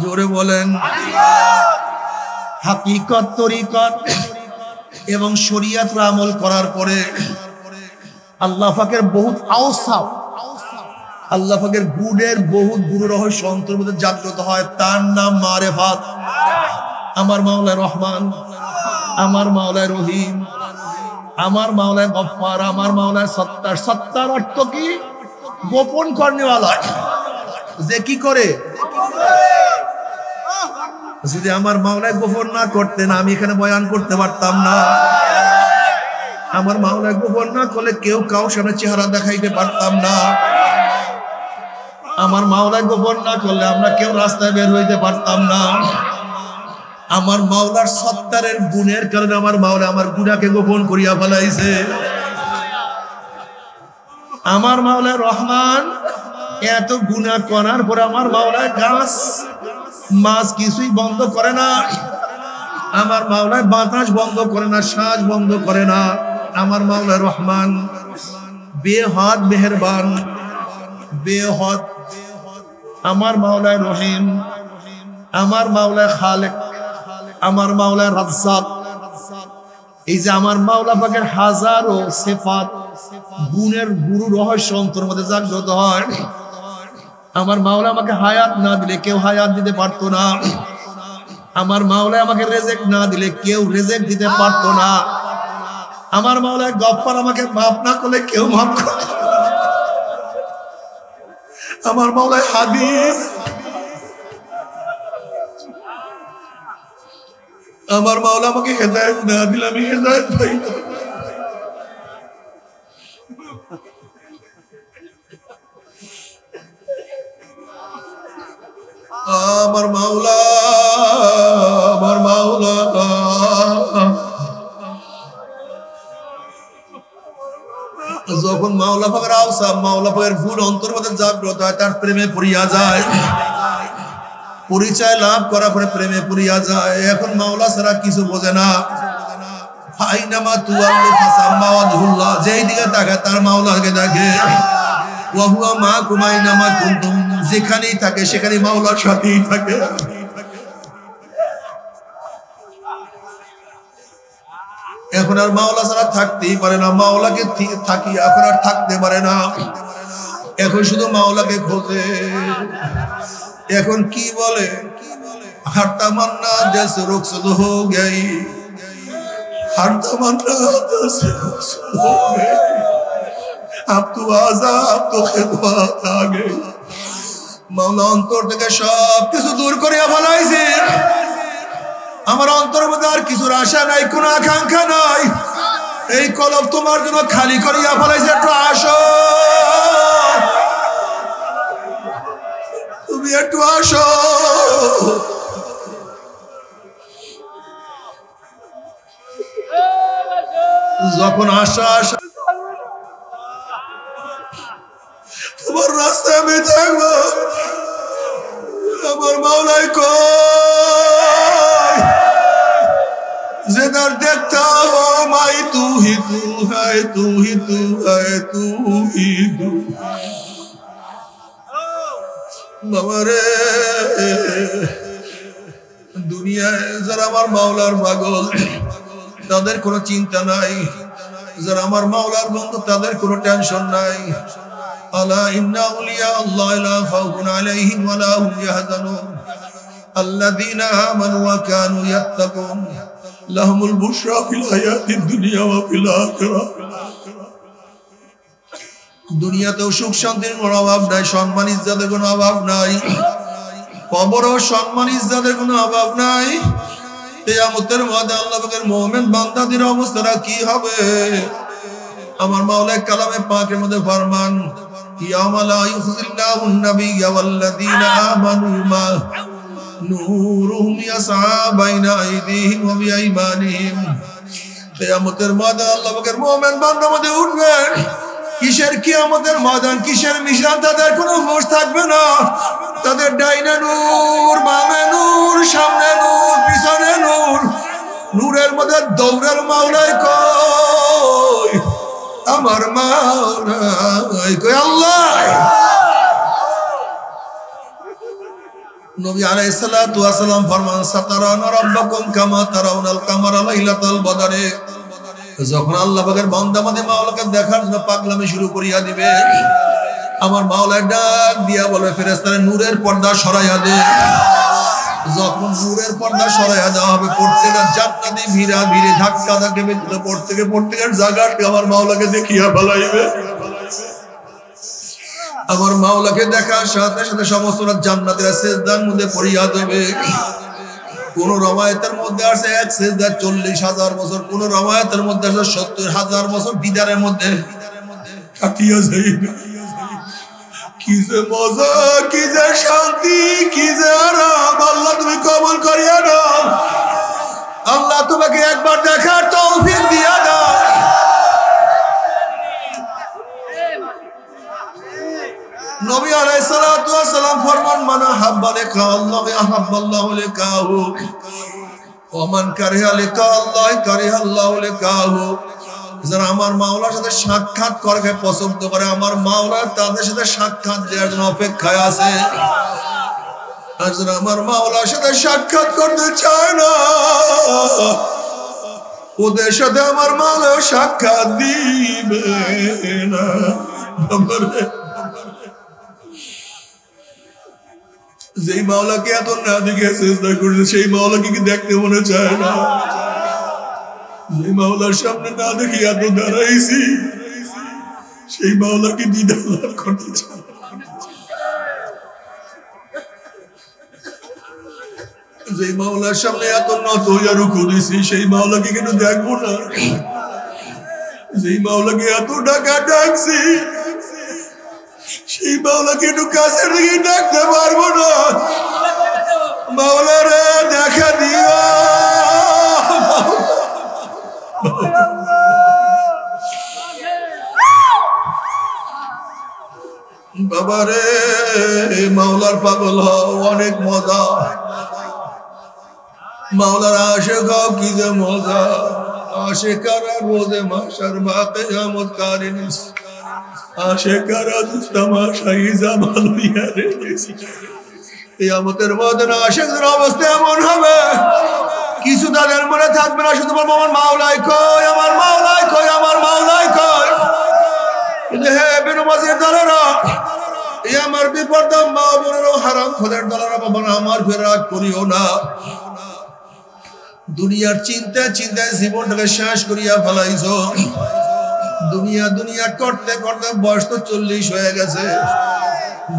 জোরে বলেন হাকিকত তরিকত এবং শরীয়ত আমল করার পরে আল্লাহ পাকের বহুত আওসাফ আল্লাহ পাকের গুণের বহুত গুণ রহস্য অন্তরের মধ্যে জাগ্রত হয় তার নাম মারিফাত আমার মাওলা রহমান আমার মাওলা রহিম আমার মাওলা গফফার আমার মাওলা সত্তার সত্তার অর্থ কি গোপন করনেওয়ালা যে কি করে যদি আমার মাওলা গোপন না করতেন আমি এখানে বয়ান করতে পারতাম না আমার মাওলা গোপন না করলে কেউ কারো সামনে চেহারা দেখাইতে পারতাম না আমার মাওলা গোপন না করলে আমরা কেউ রাস্তায় বের হইতে পারতাম না আমার মাওলার সত্তারের গুণের কারণে আমার মাওলা আমার গুনাহকে গোপন করিয়া ফেলাইছে আমার মাওলা রহমান এত গুনাহ করার পর আমার মাওলা গাছ মাছ কিছুই বন্ধ করে না আমার মাওলা বাতাস বন্ধ করে না শ্বাস বন্ধ করে না আমার মাওলা রহমান বেহদ মেহেরবান বেহদ আমার মাওলা রহিম আমার মাওলা খালেক আমার মাওলা রাজ্জাক এই যে আমার মাওলা পাকের হাজারো সিফাত গুণের গুরু রহস্য অন্তরের মধ্যে জাগ্রত হয় আমার মাওলা আমাকে হায়াত না দিলে কেউ হায়াত দিতে পারতো না আমার মাওলা আমাকে রিজিক না দিলে কেউ রিজিক দিতে পারতো না আমার মাওলা গফফার আমাকে মাফ না করলে কেউ মাফ করতো না আমার মাওলা হাদি আমার মাওলা আমাকে হেদায়েত না দিলে আমি হেদায়েত পাই না আমার মাওলা যখন মাওলা পাকের আওসাফ মাওলা পাকের গুণ অন্তরের মধ্যে জাগ্রত হয় তার প্রেমে পড়িয়া যায় পরিচয় লাভ করার পরে প্রেমে পড়িয়া যায় এখন মাওলা ছাড়া কিছু বোঝে না ফাইনামা তুআল্লু ফাসাম্মা ওয়াজহুল্লাহ যেই দিকে তাকায় তার মাওলাকে দেখে ওয়া হুয়া মাকুম আইনামা কুনতুম যেখানেই থাকে সেখানেই মাওলার সাথেই থাকে এখন আর মাওলা ছাড়া থাকতেই পারে না মাওলাকে থাকি এখন আর থাকতে পারে না এখন শুধু মাওলাকে খোঁজে এখন কি বলে हर तमन्ना जैसे रुखसत हो गई हर तमन्ना जैसे रुखसत हो गई अब तो आजाद तो खिदमत आ गई মাওলা অন্তর থেকে সব কিছু দূর করিয়া ফেলাইছে আমার অন্তরের মধ্যে আর কিছুর আশা নাই কোনো আকাঙ্ক্ষা নাই এই কলব তোমার জন্য খালি করিয়া ফেলাইছে একটু আসো তুমি একটু আসো যখন আশা তোমার রাস্তায় আমি থাকবো আমার মাওলাই কই जिधर देखता हो माई तू ही तू है तू ही तू है तू ही तू बाबा रे দুনিয়ায় যারা আমার মাওলার পাগল তাদের কোনো চিন্তা নাই যারা আমার মাওলার বন্ধু তাদের কোনো টেনশন নাই আলা ইন্না আউলিয়া আল্লাহ লা খাউফুন আলাইহিম ওয়া লা হুম ইয়াহজানুন আল্লাযীনা আমানু ওয়া কানু ইয়াত্তাকুন লাহুমুল বুশরা ফিল হায়াতিদ দুনিয়া ওয়া ফিল আখিরাহ দুনিয়াতেও সুখ শান্তির কোনো অভাব নাই সম্মান ইজ্জতের কোনো অভাব নাই কবরও সম্মান ইজ্জতের কোনো অভাব নাই কিয়ামতের ময়দানে আল্লাহ পাকের মুমিন বান্দাদের অবস্থাটা কি হবে আমার মাওলা কালামে পাকের মধ্যে ফরমান ইয়ামা লা ইউখিল্লাহুন নাবিয়্যা ওয়াল্লাযীনা আমানু মা নূরুহুম ইয়াসআ বাইনা আইদিহিম ওয়া বিআইমানিহিম। কিয়ামতের ময়দানে আল্লাহ পাকের মুমিন বান্দা মধ্যে উঠবেন। কিসের কিয়ামতের ময়দান, কিসের মিশন, তাদের কোনো হুঁশ থাকবে না। তাদের ডাইনে নূর, বামে নূর, সামনে নূর, পিছনে নূর। নূরের মধ্যে দৌড়ের মাওলাই কই, আমার মাওলাই কই আল্লাহ। নবী আলাইহিস সালাতু ওয়াস সালাম ফরমান সাতারানা রাব্বাকুম কামা তারাউনাল কামারা লাইলাতাল বদরে। যখন আল্লাহ পাকের বান্দা মানে মাওলাকে দেখার জন্য পাগলামি শুরু করিয়া দিবে, আমার মাওলা ডাক দিয়া বলে ফেরেশতারা নূরের পর্দা সরাইয়া দে। যখন নূরের পর্দা সরাইয়া দেওয়া হবে, প্রত্যেকটা জান্নাতি ভিড়া ভিড়ে ধাক্কা ধাক্কা বেঁধে প্রত্যেকের জায়গাটি আমার মাওলাকে দেখিয়া ফেলাইবে। আমার মাওলাকে দেখার সাথে সাথে সমস্ত জান্নাতীরা সিজদার মধ্যে পড়িয়া দেবে। কোন রওয়ায়াতের মধ্যে আছে এক সিজদা 40,000 বছর, কোন রওয়ায়াতের মধ্যে আছে 70,000 বছর দিদারের মধ্যে কাটিয়া যাইবে। কি যে মজা, কি যে শান্তি, কি যে আরাম। আল্লাহ তুমি কবুল করিয়া দাও। আল্লাহ তোমাকে একবার দেখার তৌফিক দিয়া দাও। নবী আলাইহিস সালাতু ওয়াস সালাম ফরমান মানা হাব্বা লিকা আল্লাহ আহাব্বাল্লাহু লিকাহু ওয়া মান কারিহা লিকা আল্লাহ কারিহাল্লাহু লিকাহু। যারা আমার মাওলার সাথে সাক্ষাৎ করতে পছন্দ করে, আমার মাওলা তাদের সাথে সাক্ষাৎ দেওয়ার জন্য অপেক্ষায় আছে। আর যারা আমার মাওলার সাথে সাক্ষাৎ করতে চায় না, ওদের সাথে আমার মাওলা সাক্ষাৎ দিবে না। যেই মাওলাকে এত না দেখে চেষ্টা করছে, সেই মাওলাকে কি দেখতে মনে চায় না? যে মাওলার সামনে না দেখি এত দাঁড়াইছি, সেই মাওলাকে দ্বিধা করতে চায়। যে মাওলার সামনে এত নত হইয়া রুকু দিছি, সেই মাওলাকে কেন দেখবো না? যেই মাওলাকে এত ডাকা ডাকছি, সেই মাওলাকে একটু কাছে থেকে ডাকতে পারবো না? মাওলা রে দেখা দিও। বাবা রে, মাওলার পাগল হও, অনেক মজা। মাওলার আশিক হও, কি যে মজা। আশিকারা রোজে মাশার বা কিয়ামত কারিনিস, আশিকারা তামাশাই জামাল ইয়ারে। কিয়ামতের ময়দানে আশিকদের অবস্থা এমন হবে, কিছু তাদের মনে থাকবে না, শুধু বলবো আমার মাওলাই কই, আমার মাওলাই কই, আমার মাওলাই কই। কিন্তু হে বেনমাজের দলেরা, এই আমার বিপর্দা মা বোনেরও হারাম খোদের দলেরা, বাবা আমার ফেরাক করিও না। দুনিয়ার চিন্তায় চিন্তায় জীবনটাকে শেষ করিয়া ফেলাইছো। দুনিয়া দুনিয়া করতে করতে বয়স তো 40 হয়ে গেছে।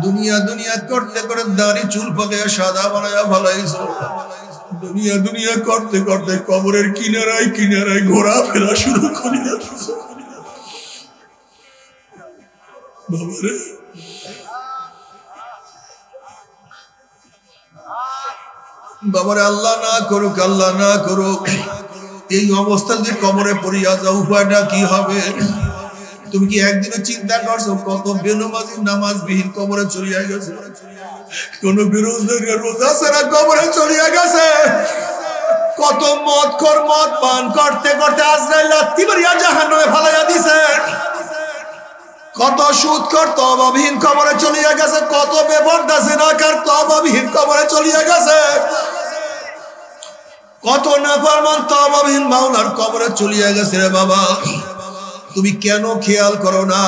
দুনিয়া দুনিয়া করতে করে দাড়ি চুল পাকে সাদা বানাইয়া ফেলাইছো। দুনিয়া দুনিয়া করতে করতে কবরের কিনারায় কিনারায় ঘোরাফেরা শুরু করিয়া দিছো। বাবারে, বাবারে, আল্লাহ না করুক, আল্লাহ না করুক, এই অবস্থা যদি কবরে পড়িয়া যাও, উপায়টা কি হবে? তুমি কি একদিনও চিন্তা করছো কত বেনমাজি নামাজ বিহীন কবরে চলিয়া গেছে? কোন বেরোজগার রোজা ছাড়া কবরে চলিয়া গেছে। কত মদ খোর মদ পান করতে করতে আজরাইল লাথি মারিয়া জাহান্নামে ফালাইয়া দিছে। কত সুদখোর তওবাবিহীন কবরে চলিয়া গেছে। কত বেপরদা জিনাকার তওবাবিহীন কবরে চলিয়া গেছে। কত নাফরমান তওবাবিহীন মাওলার কবরে চলিয়া গেছে। রে বাবা, তুমি কেন খেয়াল করো না?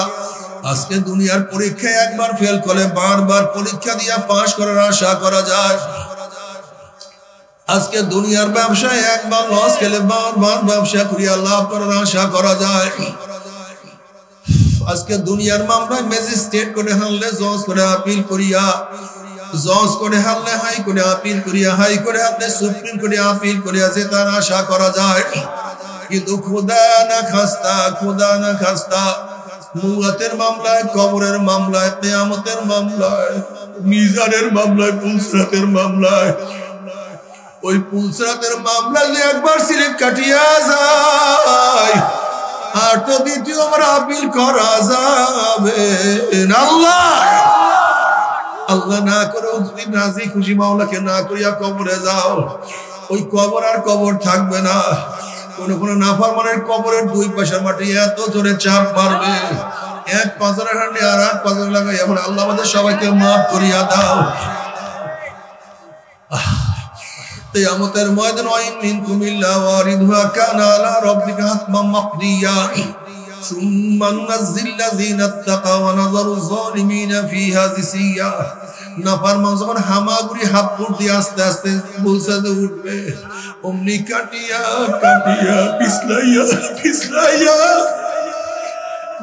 আজকে দুনিয়ার পরীক্ষায় একবার ফেল করলে বারবার পরীক্ষা দিয়া পাশ করার আশা করা যায়। আজকে দুনিয়ার ব্যবসায় একবার লস খেলে বারবার ব্যবসা করিয়া লাভ করার আশা করা যায়। আজকে দুনিয়ার মামলায় ম্যাজিস্ট্রেট করে হারলে জজ করে আপিল করিয়া, জজ করে হারলে হাই করে আপিল করিয়া, হাই করে হারলে সুপ্রিম কোর্টে আপিল করিয়া জেতার আশা করা যায়। কিন্তু খোদা না খাস্তা, খোদা না খাস্তা, মুয়াতের মামলায়, কবরের মামলায়, কিয়ামতের মামলায় মিজানের মামলায়, পুলসরাতের মামলায়, ওই পুলসরাতের মামলা যে একবার সিলেট কাটিয়া যায় আর তো দ্বিতীয়বার আপিল করা যাবে আল্লাহ আল্লাহ না করে যদি রাজি খুশি মাওলাকে না করিয়া কবরে যাও, ওই কবর আর কবর থাকবে না। কোন কোন নাফরমানের কবরের দুই পাশের মাটি এত জোরে চাপ মারবে, এক পাঁচরা হাঁটি আর এক পাঁচরা লাগাই। এখন আল্লাহ আমাদের সবাইকে মাফ করিয়া দাও। কিয়ামতের ময়দান ওয়াইন মিনকুম ইল্লা ওয়ারিদুহা কানা আলা রাব্বিকা হাতমান মাকদিয়া সুম্মা নুনাজ্জিল্লাযীনা ইত্তাকাও ওয়া নাযারু যালিমিনা ফিহা জিসিয়া। নাফরমান যখন হামাগুড়ি হাতপুর দিয়ে আস্তে আস্তে পৌঁছাতে উঠবে, অমনি কাটিয়া কাটিয়া পিছলাইয়া পিছলাইয়া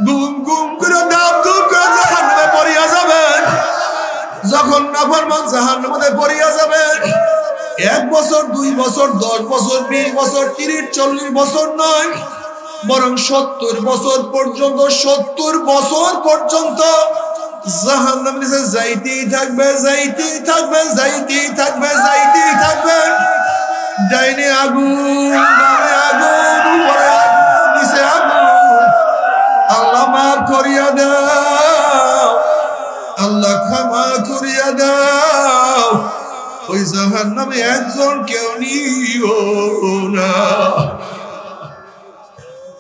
গুম গুম করে দাম দুম করে জাহান্নামে পড়িয়া যাবে। যখন নাফরমান জাহান্নামে পড়িয়া যাবে, 1 বছর 2 বছর 10 বছর 20 বছর 30 40 বছর নয়, বরং 70 বছর পর্যন্ত 70 বছর পর্যন্ত জাহান্নামের নিচে যাইতেই থাকবে, যাইতেই থাকবে, যাইতেই থাকবে, যাইতেই থাকবে। ডাইনে আগুন, বামে আগুন, উপরে আগুন, নিচে আগুন। আল্লাহ মাফ করিয়া দাও, আল্লাহ ক্ষমা করিয়া দাও। ওই জাহান্নামে একজন কেউ নিও না।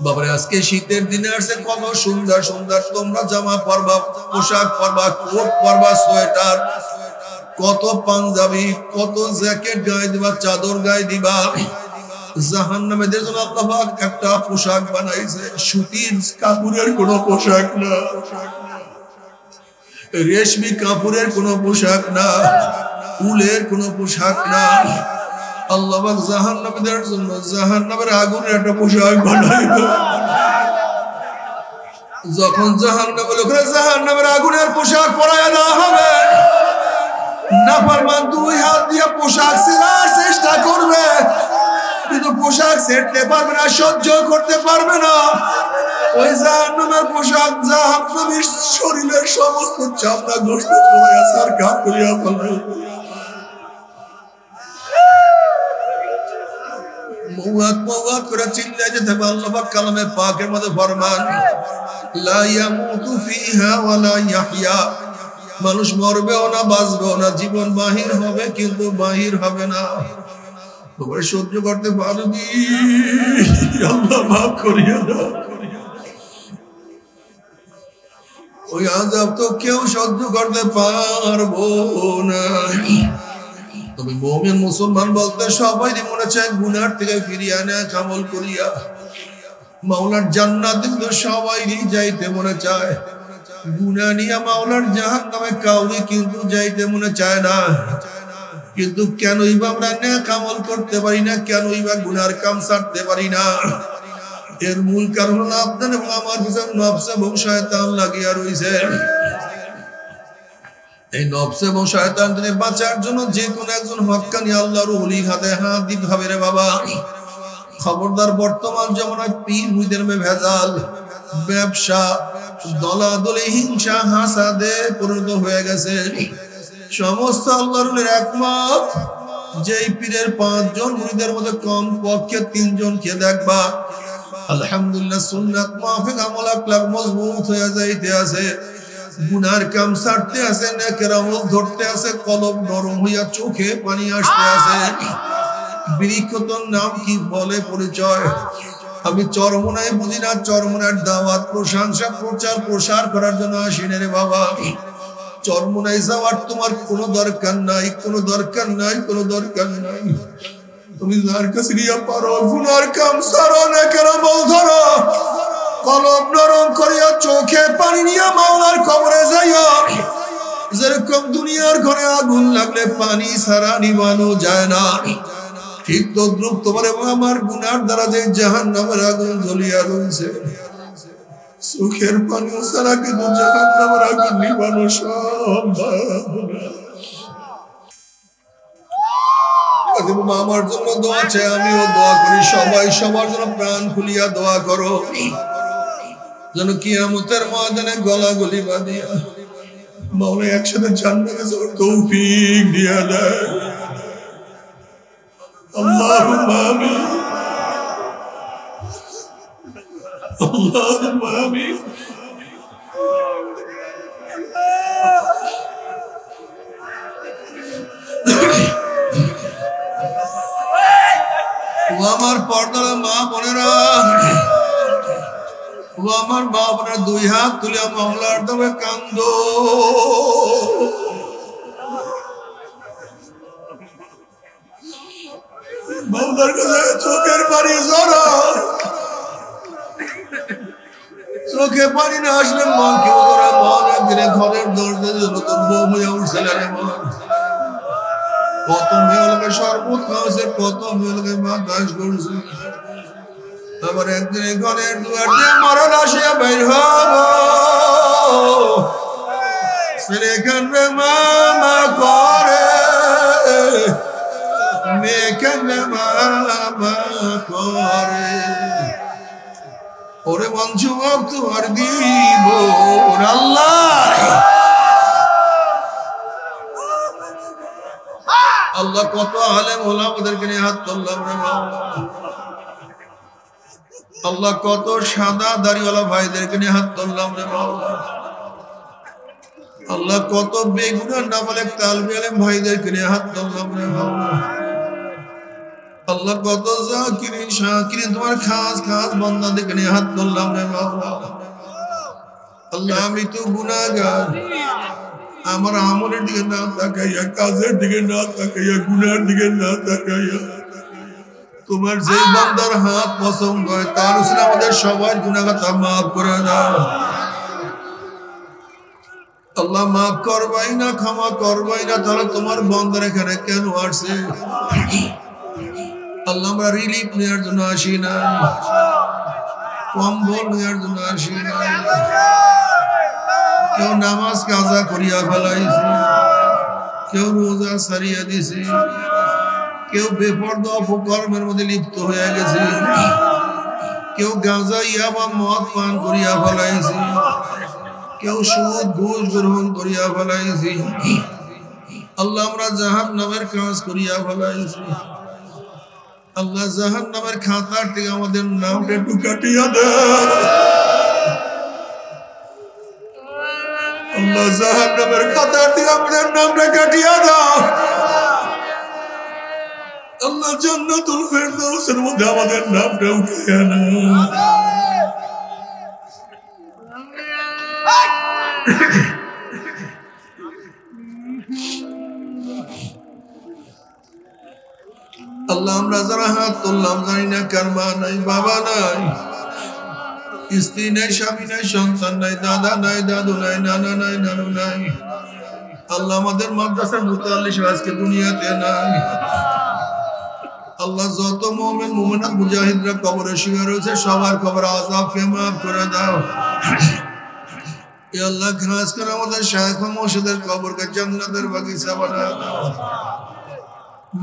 বাবারে আজকে শীতের দিনে আসছে, কত সুন্দর সুন্দর তোমরা জামা পরবা, পোশাক পরবা, কোট পরবা, সোয়েটার, কত পাঞ্জাবি, কত জ্যাকেট গায়ে দিবা, চাদর গায়ে দিবা। জাহান্নামীদের জন্য আল্লাহ পাক একটা পোশাক বানাইছে, সুতির কাপড়ের কোনো পোশাক না, রেশমি কাপড়ের কোনো পোশাক না, উলের কোনো পোশাক না। আল্লাহ পাক জাহান্নামীদের জন্য জাহান্নামের আগুনের একটা পোশাক বানাইবে। যখন জাহান্নামের লোকেরা জাহান্নামের আগুনের পোশাক পরাইয়া দেওয়া হবে, নাফরমান 2 হাত দিয়ে পোশাক ছেড়ার চেষ্টা করবে, কিন্তু পোশাক ছেড়তে পারবে না, সহ্য করতে পারবে না। ওই জাহান্নামের পোশাক জাহান্নামীর শরীরের সমস্ত চামড়া গোশত পরাইয়া সারকার করিয়া ফেলবে। মওয়াত মওয়াত করে চিল্লায় যেতে হবে। আল্লাহ পাক কালামে পাকের মধ্যে ফরমান, লা ইয়ামুতু ফিহা ওয়া লা ইয়াহইয়া। মানুষ মরবেও না, বাঁচবেও না, জীবন বাহির হবে কিন্তু বাহির হবে না। তোমরা সহ্য করতে পারবি? আল্লাহ মাফ করিয়া দাও। ওই আযাব তো কেউ সহ্য করতে পারবো না। তবে মুমিন মুসলমান বলতে সবাই মনে চায় গুনার থেকে ফিরিয়ে আনা আমল করিয়া মাওলার জান্নাত, কিন্তু সবাই যাইতে মনে চায়। গুনাহ নিয়ে মাওলার জাহান্নামে কাউরি কিন্তু যাইতে মনে চায় না। কিন্তু কেনই বা আমরা নেক আমল করতে পারি না, কেনই বা গুনার কাম ছাড়তে পারি না? এর মূল কারণ হলো আপনার এবং আমার পিছনে নফস এবং শয়তান লাগিয়া রয়েছে। এই নফস এবং শয়তান থেকে বাঁচার জন্য যে কোনো একজন হক্কানি আল্লাহর ওলি হাতে হাত দিতে হবে রে বাবা। খবরদার, বর্তমান জমানায় পীর মুরিদের মে ভেজাল, ব্যবসা, দলাদলি, হিংসা, হাসাদে পরিণত হয়ে গেছে। সমস্ত আল্লাহর ওলির একমত, যেই পীরের 5 জন মুরিদের মধ্যে কম পক্ষে 3 জনকে দেখবা আলহামদুলিল্লাহ সুন্নাত মাফিক আমল আকলাক মজবুত হয়ে যাইতে আছে, গুনার কাম ছাড়তে আছে, নেকের আমল ধরতে আছে, কলব নরম হইয়া চোখে পানি আসতে আছে। বৃক্ষতর নাম কি বলে পরিচয়? আমি চরমনায় বুঝি না, চরমনার দাওয়াত, প্রশংসা, প্রচার, প্রসার করার জন্য আসিনি রে বাবা। চরমনায় যাওয়ার তোমার কোনো দরকার নাই, কোনো দরকার নাই, কোনো দরকার নাই। তুমি যার কাছে নিয়ে পারো গুনার কাম ছাড়ো, নেকের আমল ধরো, কলব নরম করিয়া চোখে পানি নিয়ে মাওলার কবরে যাইও। যেরকম দুনিয়ার ঘরে আগুন লাগলে পানি ছাড়া নিবানো যায় না, ঠিক তদ্রুপ তোমার এবং আমার গুনার দ্বারা যে জাহান্নামের আগুন জ্বলিয়া রয়েছে, চোখের পানি ছাড়া কিন্তু জাহান্নামের আগুন নিবানো সম্ভব না। আমার জন্য দোয়া চাই, আমিও দোয়া করি, সবাই সবার জন্য প্রাণ খুলিয়া দোয়া করো, যেন কিয়ামতের ময়দানে গলাগলি বাঁধিয়া মাওলা একসাথে জান্নাতে যাওয়ার তৌফিক দিয়া দেয়। আল্লাহুম্মা আমিন, আল্লাহুম্মা আমিন। ও আমার পর্দার মা বোনেরা, ও আমার মা বোনেরা, দুই হাত তুলে মাওলার দরবারে কান্দো। মাওলার কাছে চোখের পানি ঝরাও। চোখে পানি না আসলে মন কেউ ধরা, মন একদিনে ঘরের দরজা নতুন বউ হয়ে উঠছে রে মন। কত মেয়েকে শরবত খাওয়াছে, কত মেয়েকে বাতাস করছে, আবার একদিনে ঘরের দুয়ার দিয়ে মরণ আসিয়া বের হব। ছেলে কান্দে মামা করে, মেয়ে কান্দে মামা করে। ওরে মঞ্চ তোমার দিব আল্লাহ। আল্লাহ কত আলেম ওলামাদেরকে নিয়ে হাত তুললাম রে মাওলা। আল্লাহ কত সাদা দাড়িওয়ালা ভাইদেরকে নিয়ে হাত তুললাম রে মাওলা। আল্লাহ কত বেগুনার নামালেক তালবি আলেম ভাইদেরকে নিয়ে হাত তুললাম রে মাওলা। আল্লাহ কত জাকিরিন শাকিরিন তোমার খাস খাস বান্দাদেরকে নিয়ে হাত তুললাম রে মাওলা। আল্লাহ আমি তো গুনাহগার, আমার আমলের দিকে না তাকাইয়া, কাজের দিকে না তাকাইয়া, গুনার দিকে না তাকাইয়া, তোমার যে বান্দার হাত পছন্দ হয় তার উপরে আমাদের সবার গুনাহগার মাফ করে দাও। আল্লাহ মাফ করবাই না, ক্ষমা করবাই না, তাহলে তোমার বান্দার এখানে কেন আসছে? আল্লাহ আমরা রিলিফ নেওয়ার জন্য আসি না, কম্বল নেওয়ার জন্য আসি না। কেউ নামাজ কাজা করিয়া ফেলাইছে, কেউ রোজা সারিয়া দিছে, কেউ বেপরদা অপকর্মের মধ্যে লিপ্ত হয়ে গেছে, কেউ গাঁজা ইয়াবা মদ পান করিয়া ফেলাইছে, কেউ সুদ ঘুষ গ্রহণ করিয়া ফেলাইছে। আল্লাহ আমরা জাহান্নামের কাজ করিয়া ফেলাইছি। আল্লাহ জাহান্নামের খাতার থেকে আমাদের নামটা একটু কাটিয়া দেন। আল্লাহ জাহান্নামের খাতার থেকে আমাদের নামটা কাটিয়া দাও। আল্লাহ জান্নাতুল ফেরদাউসের মধ্যে আমাদের নামটা উঠিয়ে নাও। আল্লাহ আমরা যারা হাত তুললাম জানি না কার মা নাই, বাবা নাই, স্ত্রী নাই, স্বামী নাই, সন্তান নাই, দাদা নাই, দাদু নাই, নানা নাই, নানু নাই। আল্লাহ আমাদের মাদ্রাসার মুতাল্লিশ আজকে দুনিয়াতে নাই। আল্লাহ যত মুমিন মুমিনাত মুজাহিদরা কবরে শুয়ে রয়েছে সবার কবর আযাবকে মাফ করে দাও। এ আল্লাহ খাস করে আমাদের শায়খ মুর্শিদের কবরকে জান্নাতের বাগিচা বানায় দাও।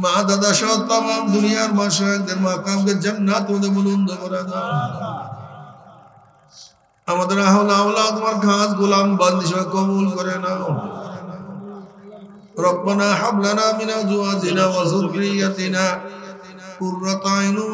মা দাদা সহ तमाम দুনিয়ার মাশায়েখদের মাকামকে জান্নাত মধ্যে বুলন্দ করে দাও। আমাদের আহলা আওলাদ তোমার খাস গোলাম বান্দি সহ কবুল করে নাও। রব্বানা হাব লানা মিন আজওয়াজিনা ওয়া যুররিয়াতিনা কুররাতা আইনুন